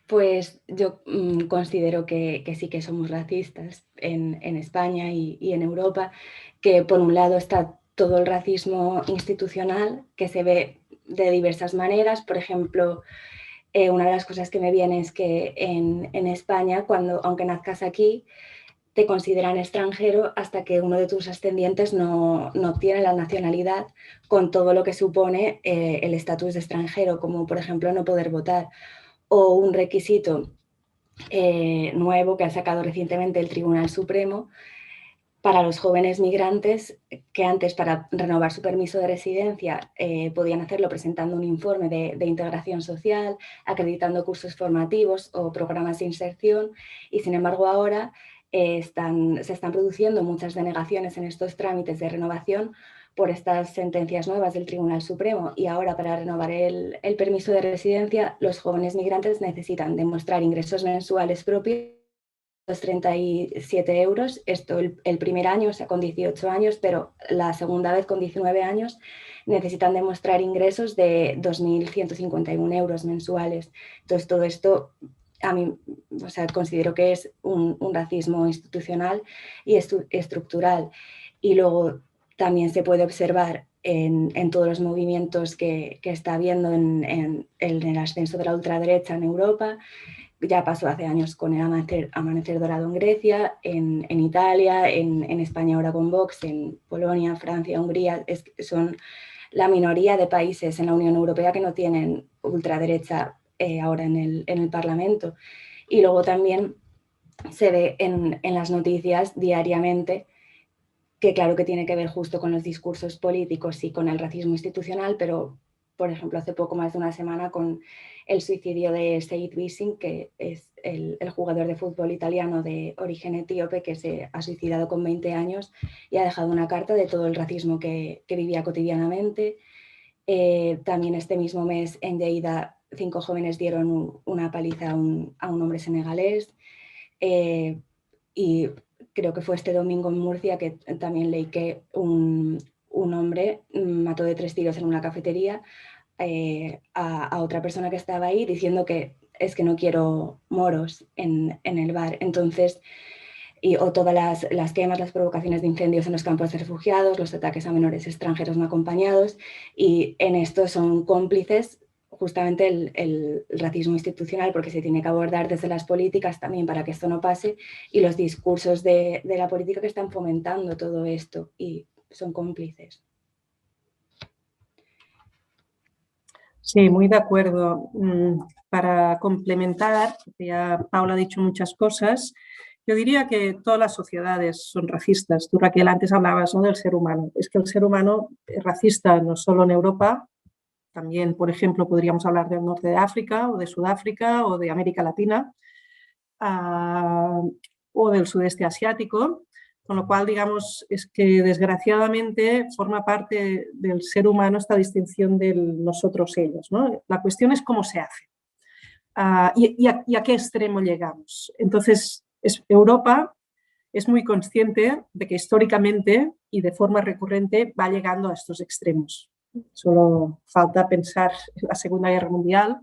Pues yo considero que sí que somos racistas en España y en Europa, que por un lado está todo el racismo institucional que se ve de diversas maneras. Por ejemplo, una de las cosas que me viene es que en España, aunque nazcas aquí, te consideran extranjero hasta que uno de tus ascendientes no obtiene la nacionalidad, con todo lo que supone el estatus de extranjero, como por ejemplo no poder votar, o un requisito nuevo que ha sacado recientemente el Tribunal Supremo para los jóvenes migrantes, que antes, para renovar su permiso de residencia, podían hacerlo presentando un informe de integración social, acreditando cursos formativos o programas de inserción, y sin embargo ahora se están produciendo muchas denegaciones en estos trámites de renovación por estas sentencias nuevas del Tribunal Supremo. Y ahora, para renovar el permiso de residencia, los jóvenes migrantes necesitan demostrar ingresos mensuales propios, 37 euros, esto el primer año, o sea, con 18 años, pero la segunda vez, con 19 años, necesitan demostrar ingresos de 2.151 euros mensuales. Entonces, todo esto a mí, o sea, considero que es un racismo institucional y estructural. Y luego también se puede observar en todos los movimientos que está habiendo en el ascenso de la ultraderecha en Europa. Ya pasó hace años con el Amanecer Dorado en Grecia, en Italia, en España ahora con Vox, en Polonia, Francia, Hungría. Son la minoría de países en la Unión Europea que no tienen ultraderecha ahora en el Parlamento. Y luego también se ve en las noticias diariamente que claro que tiene que ver justo con los discursos políticos y con el racismo institucional, pero por ejemplo hace poco más de una semana con el suicidio de Seid Wiesing, que es el jugador de fútbol italiano de origen etíope, que se ha suicidado con 20 años y ha dejado una carta de todo el racismo que vivía cotidianamente. También este mismo mes en Lleida 5 jóvenes dieron una paliza a un hombre senegalés, y creo que fue este domingo en Murcia que también leí que un hombre mató de 3 tiros en una cafetería a otra persona que estaba ahí, diciendo que es que no quiero moros en el bar. Entonces, o todas las quemas, las provocaciones de incendios en los campos de refugiados, los ataques a menores extranjeros no acompañados, y en esto son cómplices justamente el racismo institucional, porque se tiene que abordar desde las políticas también para que esto no pase, y los discursos de la política que están fomentando todo esto, y son cómplices. Sí, muy de acuerdo. Para complementar, porque ya Paula ha dicho muchas cosas, yo diría que todas las sociedades son racistas. Tú, Raquel, antes hablabas, ¿no?, del ser humano. Es que el ser humano es racista no solo en Europa, también, por ejemplo, podríamos hablar del norte de África o de Sudáfrica o de América Latina o del sudeste asiático, con lo cual, digamos, es que desgraciadamente forma parte del ser humano esta distinción del nosotros-ellos, ¿no? La cuestión es cómo se hace y a qué extremo llegamos. Entonces, Europa es muy consciente de que históricamente y de forma recurrente va llegando a estos extremos. Solo falta pensar en la Segunda Guerra Mundial,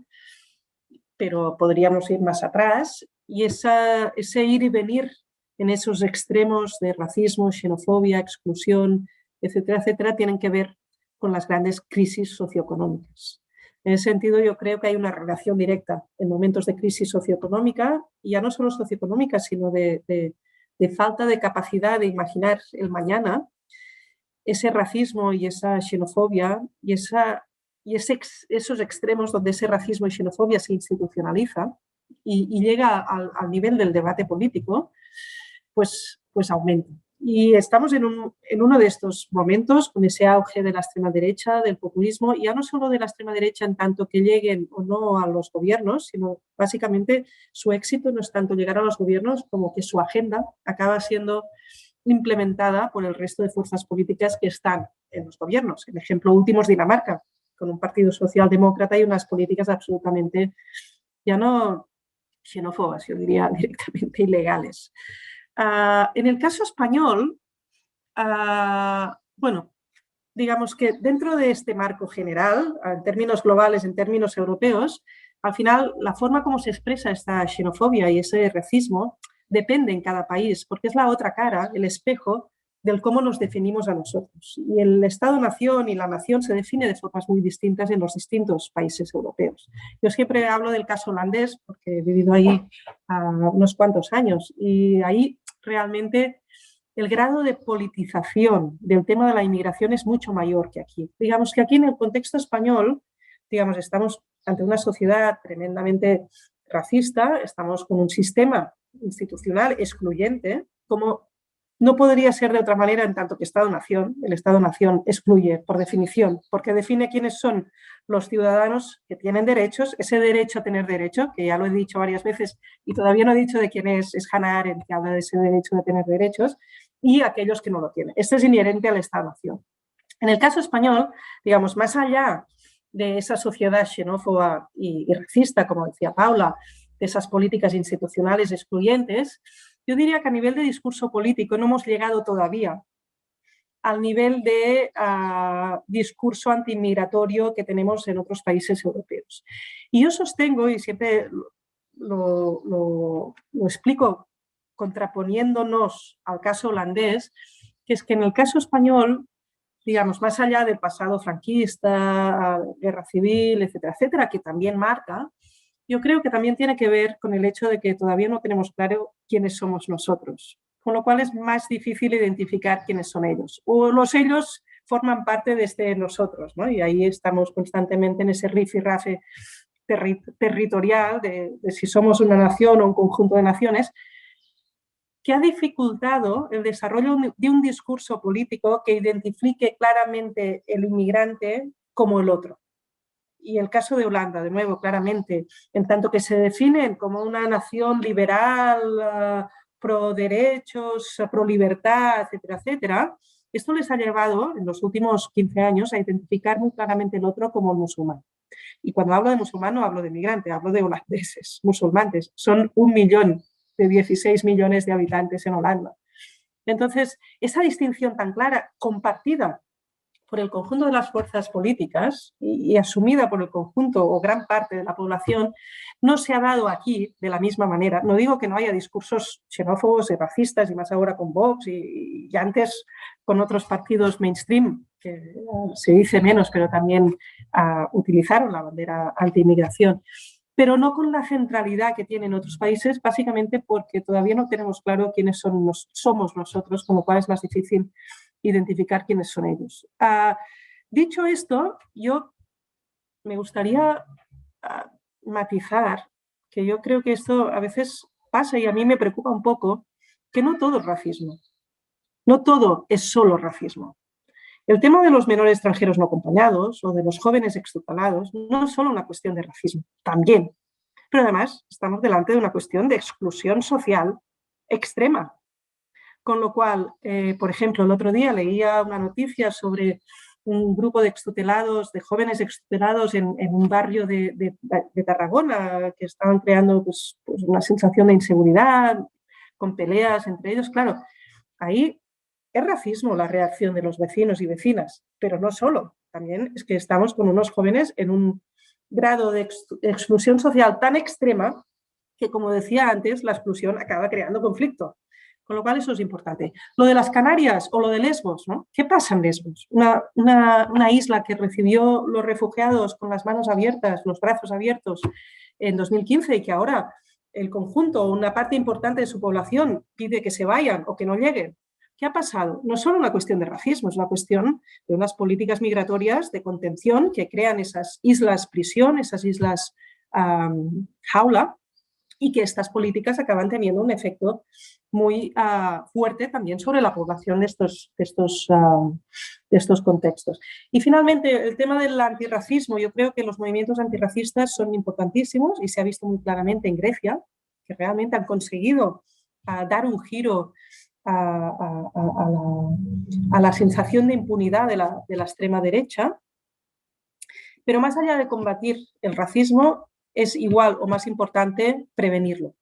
pero podríamos ir más atrás, y ese ir y venir en esos extremos de racismo, xenofobia, exclusión, etcétera, etcétera, tienen que ver con las grandes crisis socioeconómicas. En ese sentido, yo creo que hay una relación directa en momentos de crisis socioeconómica, y ya no solo socioeconómica, sino de falta de capacidad de imaginar el mañana. Ese racismo y esa xenofobia y esos extremos donde ese racismo y xenofobia se institucionaliza y llega al nivel del debate político, pues aumenta. Y estamos en uno de estos momentos con ese auge de la extrema derecha, del populismo, y ya no solo de la extrema derecha en tanto que lleguen o no a los gobiernos, sino básicamente su éxito no es tanto llegar a los gobiernos como que su agenda acaba siendo implementada por el resto de fuerzas políticas que están en los gobiernos. El ejemplo último es Dinamarca, con un partido socialdemócrata y unas políticas absolutamente, ya no xenófobas, yo diría directamente ilegales. En el caso español, bueno, digamos que dentro de este marco general, en términos globales, en términos europeos, al final la forma como se expresa esta xenofobia y ese racismo depende en cada país, porque es la otra cara, el espejo del cómo nos definimos a nosotros. Y el Estado-nación y la nación se define de formas muy distintas en los distintos países europeos. Yo siempre hablo del caso holandés porque he vivido ahí unos cuantos años y ahí realmente el grado de politización del tema de la inmigración es mucho mayor que aquí. Digamos que aquí en el contexto español, digamos, estamos ante una sociedad tremendamente racista, estamos con un sistema institucional excluyente, como no podría ser de otra manera en tanto que Estado-nación. El Estado-nación excluye por definición, porque define quiénes son los ciudadanos que tienen derechos, ese derecho a tener derecho, que ya lo he dicho varias veces y todavía no he dicho de quién es Hannah Arendt, que habla de ese derecho de tener derechos, y aquellos que no lo tienen. Esto es inherente al Estado-nación. En el caso español, digamos, más allá de esa sociedad xenófoba y racista, como decía Paula, de esas políticas institucionales excluyentes, yo diría que a nivel de discurso político no hemos llegado todavía al nivel de discurso antiinmigratorio que tenemos en otros países europeos. Y yo sostengo, y siempre lo explico contraponiéndonos al caso holandés, que es que en el caso español, digamos, más allá del pasado franquista, guerra civil, etcétera, etcétera, que también marca, yo creo que también tiene que ver con el hecho de que todavía no tenemos claro quiénes somos nosotros, con lo cual es más difícil identificar quiénes son ellos. O los ellos forman parte de este nosotros, ¿no? Y ahí estamos constantemente en ese rifirrafe territorial de si somos una nación o un conjunto de naciones, que ha dificultado el desarrollo de un discurso político que identifique claramente el inmigrante como el otro. Y el caso de Holanda, de nuevo, claramente, en tanto que se definen como una nación liberal, pro derechos, pro libertad, etcétera, etcétera, esto les ha llevado en los últimos 15 años a identificar muy claramente el otro como musulmán. Y cuando hablo de musulmán no hablo de migrante, hablo de holandeses, musulmanes. Son 1 millón de 16 millones de habitantes en Holanda. Entonces, esa distinción tan clara, compartida por el conjunto de las fuerzas políticas y asumida por el conjunto o gran parte de la población, no se ha dado aquí de la misma manera. No digo que no haya discursos xenófobos y racistas, y más ahora con Vox y antes con otros partidos mainstream, que se dice menos, pero también utilizaron la bandera anti-inmigración, pero no con la centralidad que tienen otros países, básicamente porque todavía no tenemos claro quiénes somos nosotros, con lo cual es más difícil identificar quiénes son ellos. Dicho esto, yo me gustaría matizar que yo creo que esto a veces pasa y a mí me preocupa un poco, que no todo es racismo. No todo es solo racismo. El tema de los menores extranjeros no acompañados o de los jóvenes extutelados no es solo una cuestión de racismo, también. Pero además estamos delante de una cuestión de exclusión social extrema. Con lo cual, por ejemplo, el otro día leía una noticia sobre un grupo de extutelados, de jóvenes extutelados en un barrio de Tarragona, que estaban creando pues una sensación de inseguridad, con peleas entre ellos. Claro, ahí es racismo la reacción de los vecinos y vecinas, pero no solo. También es que estamos con unos jóvenes en un grado de exclusión social tan extrema que, como decía antes, la exclusión acaba creando conflicto. Con lo cual eso es importante. Lo de las Canarias o lo de Lesbos, ¿no? ¿Qué pasa en Lesbos? Una isla que recibió los refugiados con las manos abiertas, los brazos abiertos en 2015 y que ahora el conjunto o una parte importante de su población pide que se vayan o que no lleguen. ¿Qué ha pasado? No es solo una cuestión de racismo, es una cuestión de unas políticas migratorias de contención que crean esas islas prisión, esas islas jaula, y que estas políticas acaban teniendo un efecto muy fuerte también sobre la población de estos contextos. Y finalmente, el tema del antirracismo. Yo creo que los movimientos antirracistas son importantísimos y se ha visto muy claramente en Grecia, que realmente han conseguido dar un giro a la sensación de impunidad de la extrema derecha. Pero más allá de combatir el racismo, es igual o más importante prevenirlo.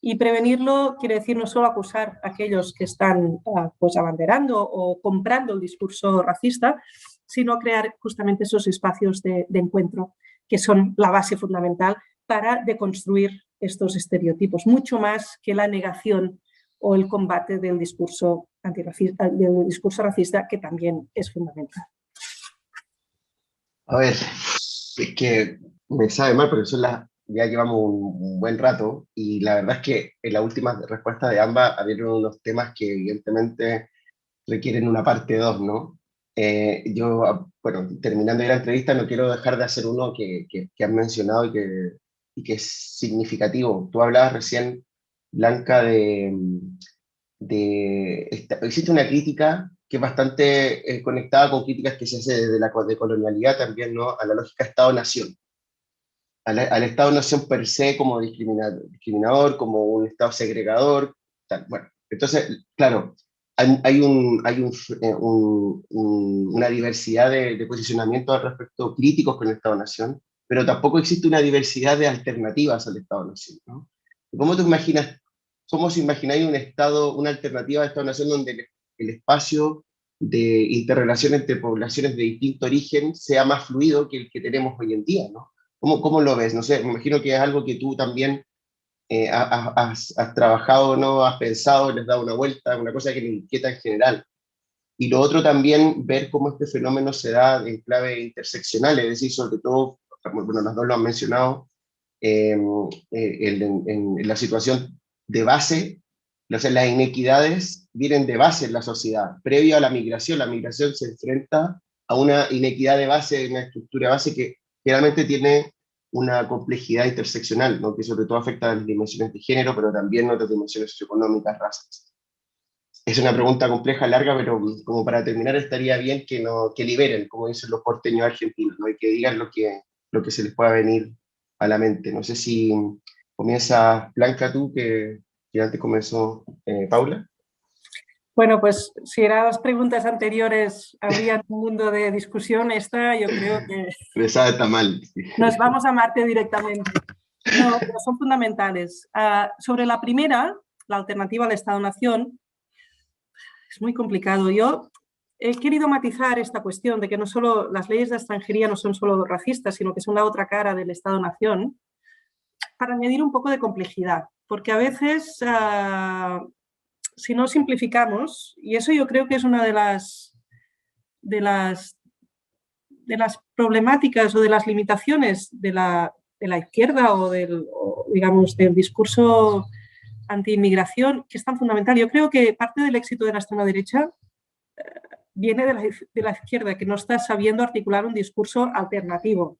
Y prevenirlo quiere decir no solo acusar a aquellos que están pues abanderando o comprando el discurso racista, sino crear justamente esos espacios de encuentro que son la base fundamental para deconstruir estos estereotipos, mucho más que la negación o el combate del discurso antirracista, del discurso racista, que también es fundamental. A ver, es que me sabe mal, porque ya llevamos un buen rato y la verdad es que en la última respuesta de ambas habían unos temas que evidentemente requieren una parte 2, ¿no? Bueno, terminando ya la entrevista, no quiero dejar de hacer uno que han mencionado y que es significativo. Tú hablabas recién, Blanca, existe una crítica que es bastante conectada con críticas que se hace desde la decolonialidad también, ¿no? A la lógica Estado-Nación. Al Estado-Nación per se como discriminador, como un Estado segregador, tal. Bueno, entonces, claro, hay una diversidad de posicionamientos al respecto críticos con el Estado-Nación, pero tampoco existe una diversidad de alternativas al Estado-Nación, ¿no? ¿Cómo te imaginas, cómo se imagináis un Estado, una alternativa al Estado-Nación donde el espacio de interrelación entre poblaciones de distinto origen sea más fluido que el que tenemos hoy en día, ¿no? ¿Cómo lo ves? No sé, me imagino que es algo que tú también has trabajado, ¿no? Has pensado, les has dado una vuelta, una cosa que me inquieta en general. Y lo otro también, ver cómo este fenómeno se da en clave interseccional, es decir, sobre todo, bueno, los dos lo han mencionado, en la situación de base, o sea, las inequidades vienen de base en la sociedad. Previo a la migración se enfrenta a una inequidad de base, una estructura de base que generalmente tiene una complejidad interseccional, ¿no? Que sobre todo afecta a las dimensiones de género, pero también otras dimensiones socioeconómicas, razas. Es una pregunta compleja, larga, pero como para terminar estaría bien que liberen, como dicen los porteños argentinos, ¿no? Y que digan lo que se les pueda venir a la mente. No sé si comienza Blanca tú, que antes comenzó Paula. Bueno, pues si eran las preguntas anteriores, habría un mundo de discusión. Esta yo creo que Esa está mal. Nos vamos a Marte directamente. No, pero son fundamentales. Sobre la primera, la alternativa al Estado-Nación, es muy complicado. Yo he querido matizar esta cuestión de que no solo las leyes de extranjería no son solo racistas, sino que son la otra cara del Estado-Nación, para añadir un poco de complejidad. Porque a veces, si no simplificamos, y eso yo creo que es una de las problemáticas o de las limitaciones de la izquierda o del discurso anti-inmigración, que es tan fundamental. Yo creo que parte del éxito de la extrema derecha viene de la izquierda, que no está sabiendo articular un discurso alternativo.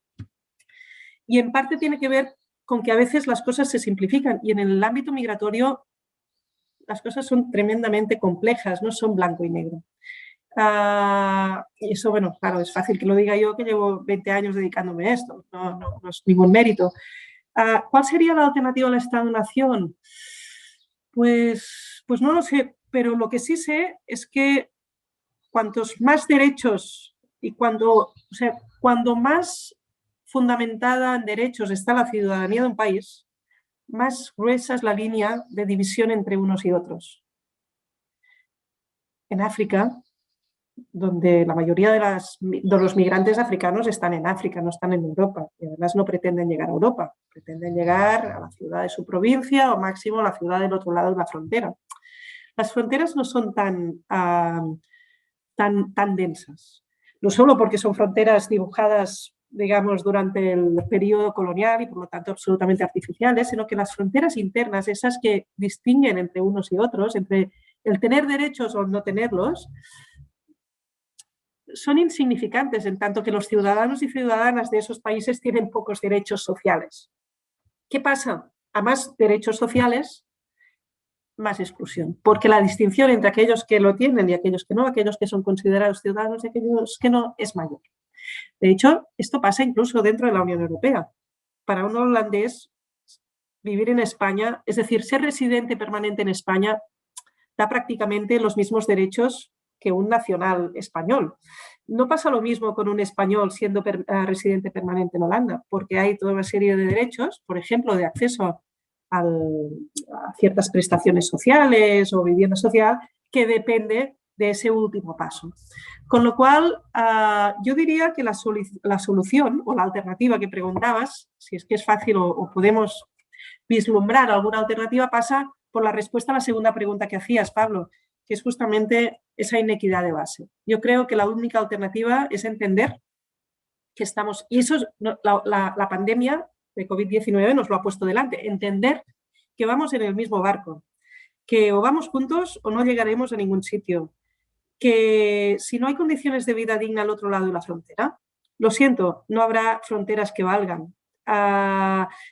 Y en parte tiene que ver con que a veces las cosas se simplifican, y en el ámbito migratorio las cosas son tremendamente complejas, no son blanco y negro. Y eso, bueno, claro, es fácil que lo diga yo, que llevo 20 años dedicándome a esto, no es ningún mérito. ¿Cuál sería la alternativa al Estado-Nación? Pues no lo sé, pero lo que sí sé es que cuantos más derechos y cuando más fundamentada en derechos está la ciudadanía de un país, más gruesa es la línea de división entre unos y otros. En África, donde la mayoría de los migrantes africanos están en África, no están en Europa, y además no pretenden llegar a Europa, pretenden llegar a la ciudad de su provincia o máximo a la ciudad del otro lado de la frontera. Las fronteras no son tan densas, no solo porque son fronteras dibujadas, digamos, durante el periodo colonial y por lo tanto absolutamente artificiales, sino que las fronteras internas, esas que distinguen entre unos y otros, entre el tener derechos o no tenerlos, son insignificantes, en tanto que los ciudadanos y ciudadanas de esos países tienen pocos derechos sociales. ¿Qué pasa? A más derechos sociales, más exclusión, porque la distinción entre aquellos que lo tienen y aquellos que no, aquellos que son considerados ciudadanos y aquellos que no, es mayor. De hecho, esto pasa incluso dentro de la Unión Europea. Para un holandés, vivir en España, es decir, ser residente permanente en España, da prácticamente los mismos derechos que un nacional español. No pasa lo mismo con un español siendo residente permanente en Holanda, porque hay toda una serie de derechos, por ejemplo, de acceso a ciertas prestaciones sociales o vivienda social, que depende de ese último paso. Con lo cual, yo diría que la solución o la alternativa que preguntabas, si es que es fácil o podemos vislumbrar alguna alternativa, pasa por la respuesta a la segunda pregunta que hacías, Pablo, que es justamente esa inequidad de base. Yo creo que la única alternativa es entender que estamos, y eso es, la pandemia de COVID-19 nos lo ha puesto delante, entender que vamos en el mismo barco, que o vamos juntos o no llegaremos a ningún sitio, que si no hay condiciones de vida digna al otro lado de la frontera, lo siento, no habrá fronteras que valgan.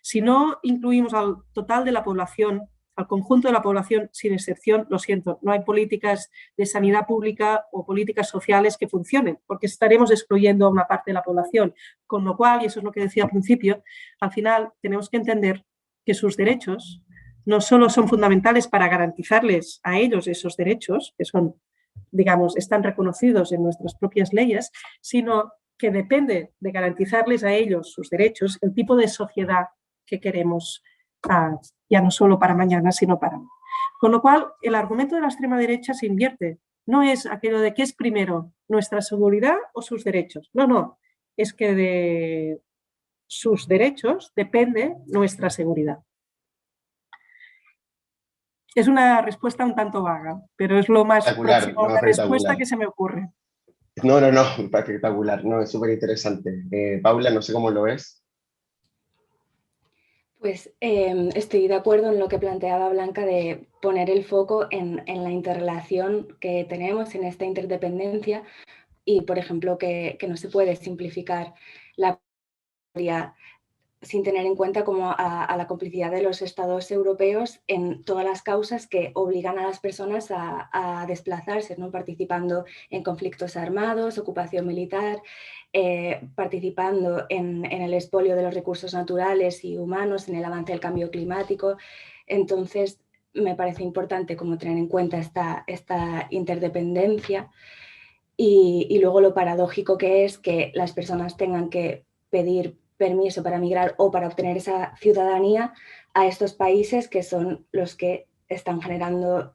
Si no incluimos al total de la población, al conjunto de la población sin excepción, lo siento, no hay políticas de sanidad pública o políticas sociales que funcionen, porque estaremos excluyendo a una parte de la población. Con lo cual, y eso es lo que decía al principio, al final tenemos que entender que sus derechos no solo son fundamentales para garantizarles a ellos esos derechos, que son, digamos, están reconocidos en nuestras propias leyes, sino que depende de garantizarles a ellos sus derechos, el tipo de sociedad que queremos, ya no solo para mañana, sino para hoy. Con lo cual, el argumento de la extrema derecha se invierte. No es aquello de qué es primero, nuestra seguridad o sus derechos. No, no. Es que de sus derechos depende nuestra seguridad. Es una respuesta un tanto vaga, pero es lo más próximo a una respuesta que se me ocurre. No, espectacular, no, es súper interesante. Paula, no sé cómo lo ves. Pues estoy de acuerdo en lo que planteaba Blanca de poner el foco en la interrelación que tenemos, en esta interdependencia y, por ejemplo, que no se puede simplificar la historia sin tener en cuenta como a la complicidad de los estados europeos en todas las causas que obligan a las personas a desplazarse, ¿no? Participando en conflictos armados, ocupación militar, participando en el expolio de los recursos naturales y humanos, en el avance del cambio climático. Entonces, me parece importante como tener en cuenta esta interdependencia y luego lo paradójico que es que las personas tengan que pedir permiso para migrar o para obtener esa ciudadanía a estos países que son los que están generando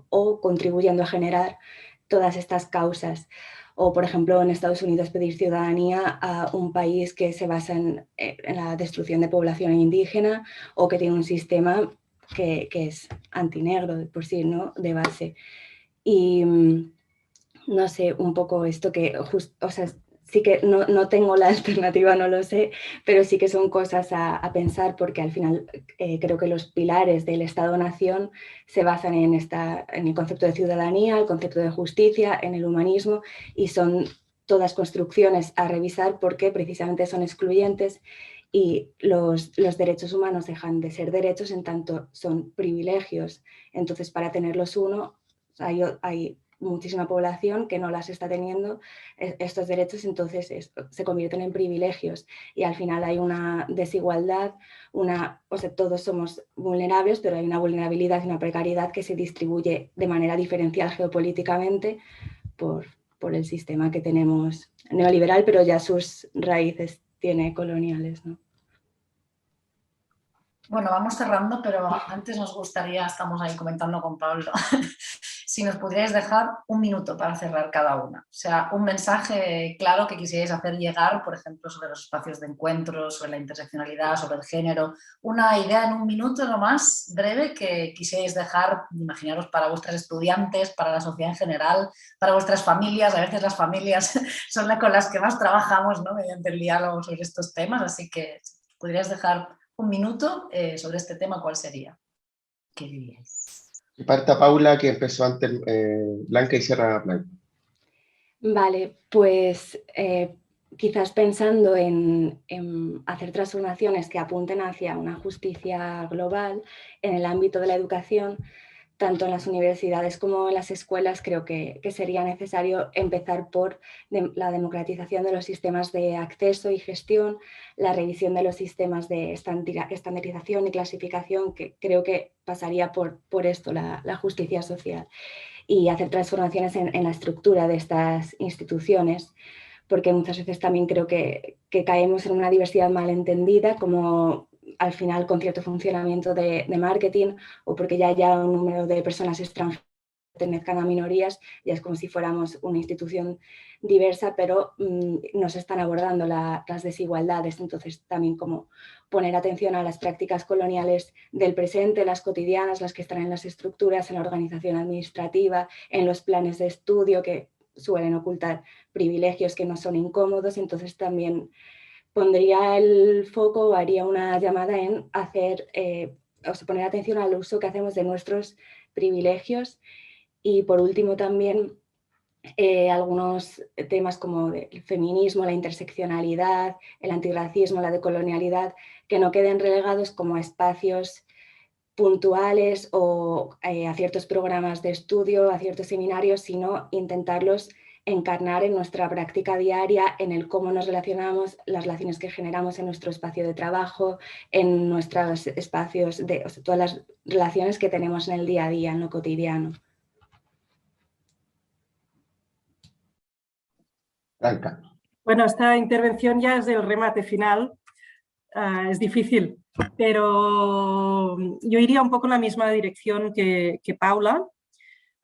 o contribuyendo a generar todas estas causas. O, por ejemplo, en Estados Unidos pedir ciudadanía a un país que se basa en la destrucción de población indígena o que tiene un sistema que es antinegro de por sí, ¿no? De base. Y no sé, un poco esto que, o sea, sí que no tengo la alternativa, no lo sé, pero sí que son cosas a pensar porque al final creo que los pilares del Estado-Nación se basan en el concepto de ciudadanía, el concepto de justicia, en el humanismo y son todas construcciones a revisar porque precisamente son excluyentes y los derechos humanos dejan de ser derechos en tanto son privilegios. Entonces, para tenerlos uno, hay muchísima población que no las está teniendo estos derechos, entonces se convierten en privilegios y al final hay una desigualdad, o sea, todos somos vulnerables, pero hay una vulnerabilidad y una precariedad que se distribuye de manera diferencial geopolíticamente por el sistema que tenemos neoliberal, pero ya sus raíces tiene coloniales, ¿no? Bueno, vamos cerrando, pero antes nos gustaría, estamos ahí comentando con Pablo, si nos pudierais dejar un minuto para cerrar cada una. O sea, un mensaje claro que quisierais hacer llegar, por ejemplo, sobre los espacios de encuentro, sobre la interseccionalidad, sobre el género. Una idea en un minuto, lo más breve, que quisierais dejar, imaginaros, para vuestros estudiantes, para la sociedad en general, para vuestras familias. A veces las familias son las con las que más trabajamos, ¿no? Mediante el diálogo sobre estos temas. Así que si podríais dejar un minuto sobre este tema, ¿cuál sería? ¿Qué diríais? Que parta Paula, que empezó antes Blanca y cierra Blanca. Vale, pues quizás pensando en hacer transformaciones que apunten hacia una justicia global en el ámbito de la educación, tanto en las universidades como en las escuelas, creo que sería necesario empezar por la democratización de los sistemas de acceso y gestión, la revisión de los sistemas de estandarización y clasificación, que creo que pasaría por esto, la justicia social, y hacer transformaciones en la estructura de estas instituciones, porque muchas veces también creo que caemos en una diversidad malentendida, como al final con cierto funcionamiento de marketing o porque ya haya un número de personas extranjeras que pertenezcan a minorías, ya es como si fuéramos una institución diversa, pero no se están abordando las desigualdades. Entonces también como poner atención a las prácticas coloniales del presente, las cotidianas, las que están en las estructuras, en la organización administrativa, en los planes de estudio que suelen ocultar privilegios que no son incómodos. Entonces también pondría el foco o haría una llamada en poner atención al uso que hacemos de nuestros privilegios. Y por último también algunos temas como el feminismo, la interseccionalidad, el antirracismo, la decolonialidad, que no queden relegados como espacios puntuales o a ciertos programas de estudio, a ciertos seminarios, sino intentarlos encarnar en nuestra práctica diaria, en el cómo nos relacionamos, las relaciones que generamos en nuestro espacio de trabajo, en nuestros espacios, todas las relaciones que tenemos en el día a día, en lo cotidiano. Blanca. Bueno, esta intervención ya es del remate final, es difícil, pero yo iría un poco en la misma dirección que Paula.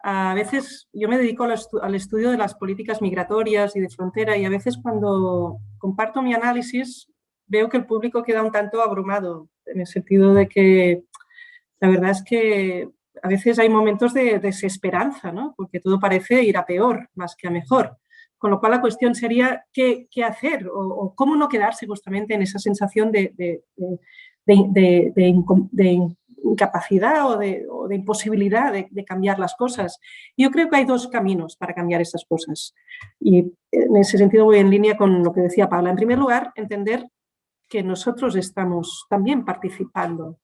A veces yo me dedico al estudio de las políticas migratorias y de frontera y a veces cuando comparto mi análisis veo que el público queda un tanto abrumado, en el sentido de que la verdad es que a veces hay momentos de desesperanza, ¿no? Porque todo parece ir a peor más que a mejor. Con lo cual la cuestión sería qué hacer o cómo no quedarse justamente en esa sensación de incapacidad o de imposibilidad de cambiar las cosas. Yo creo que hay dos caminos para cambiar esas cosas. Y en ese sentido voy en línea con lo que decía Paula. En primer lugar, entender que nosotros estamos también participando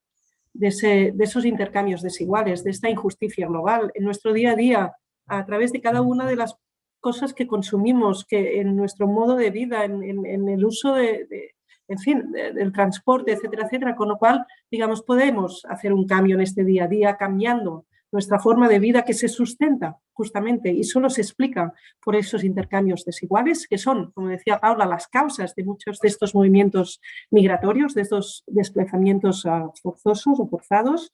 de esos intercambios desiguales, de esta injusticia global en nuestro día a día, a través de cada una de las cosas que consumimos, que en nuestro modo de vida, en el uso del transporte, etcétera, etcétera, con lo cual, digamos, podemos hacer un cambio en este día a día, cambiando nuestra forma de vida que se sustenta justamente y solo se explica por esos intercambios desiguales, que son, como decía Paula, las causas de muchos de estos movimientos migratorios, de estos desplazamientos forzosos o forzados.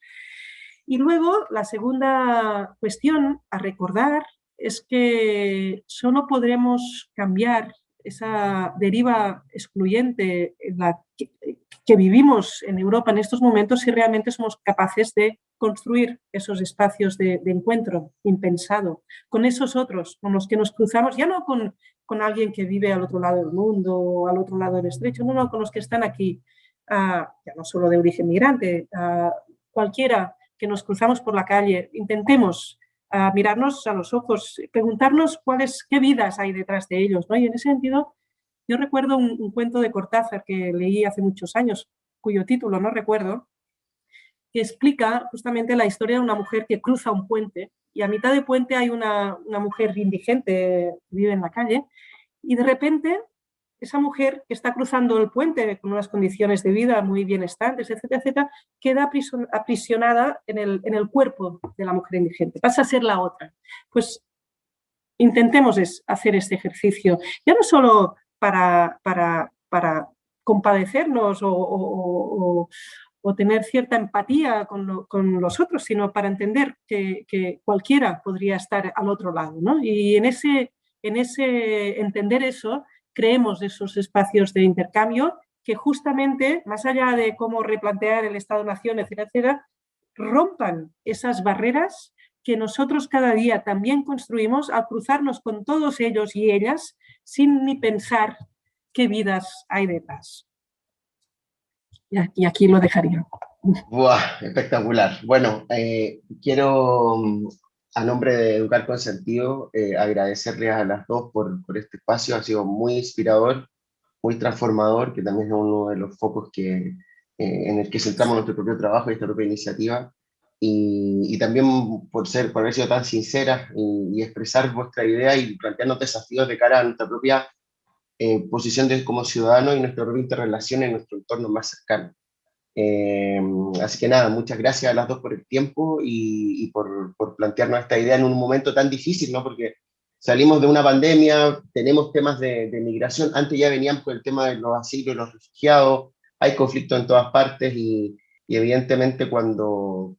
Y luego, la segunda cuestión a recordar es que solo podremos cambiar esa deriva excluyente en la que vivimos en Europa en estos momentos si realmente somos capaces de construir esos espacios de encuentro impensado con esos otros, con los que nos cruzamos, ya no con alguien que vive al otro lado del mundo o al otro lado del estrecho, no, con los que están aquí, ya no solo de origen migrante, cualquiera que nos cruzamos por la calle, intentemos mirarnos a los ojos, preguntarnos qué vidas hay detrás de ellos, ¿no? Y en ese sentido, yo recuerdo un cuento de Cortázar que leí hace muchos años, cuyo título no recuerdo, que explica justamente la historia de una mujer que cruza un puente y a mitad de puente hay una mujer indigente que vive en la calle y de repente esa mujer que está cruzando el puente con unas condiciones de vida muy bienestantes, etcétera, etcétera, queda aprisionada en el cuerpo de la mujer indigente, pasa a ser la otra. Pues intentemos hacer este ejercicio, ya no solo para compadecernos o tener cierta empatía con los otros, sino para entender que cualquiera podría estar al otro lado, ¿no? Y en ese entender eso, creemos esos espacios de intercambio que justamente, más allá de cómo replantear el Estado-Nación, etcétera, etcétera, rompan esas barreras que nosotros cada día también construimos al cruzarnos con todos ellos y ellas sin ni pensar qué vidas hay detrás. Y aquí lo dejaría. ¡Buah! Espectacular. Bueno, quiero, a nombre de Educar con Sentido, agradecerles a las dos por este espacio. Ha sido muy inspirador, muy transformador, que también es uno de los focos en el que centramos nuestro propio trabajo y esta propia iniciativa. Y también por haber sido tan sinceras y expresar vuestra idea y plantearnos desafíos de cara a nuestra propia posición como ciudadanos y nuestra propia interrelación en nuestro entorno más cercano. Así que nada, muchas gracias a las dos por el tiempo y por plantearnos esta idea en un momento tan difícil, ¿no? Porque salimos de una pandemia, tenemos temas de migración, antes ya venían por el tema de los asilos, los refugiados, hay conflicto en todas partes y evidentemente cuando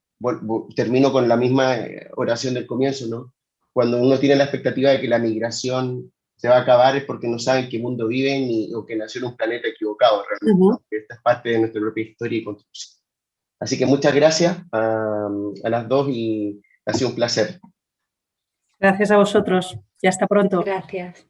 termino con la misma oración del comienzo, ¿no? Cuando uno tiene la expectativa de que la migración se va a acabar es porque no saben qué mundo viven o que nació en un planeta equivocado realmente, ¿no? Esta es parte de nuestra propia historia y construcción. Así que muchas gracias a las dos y ha sido un placer. Gracias a vosotros y hasta pronto. Gracias.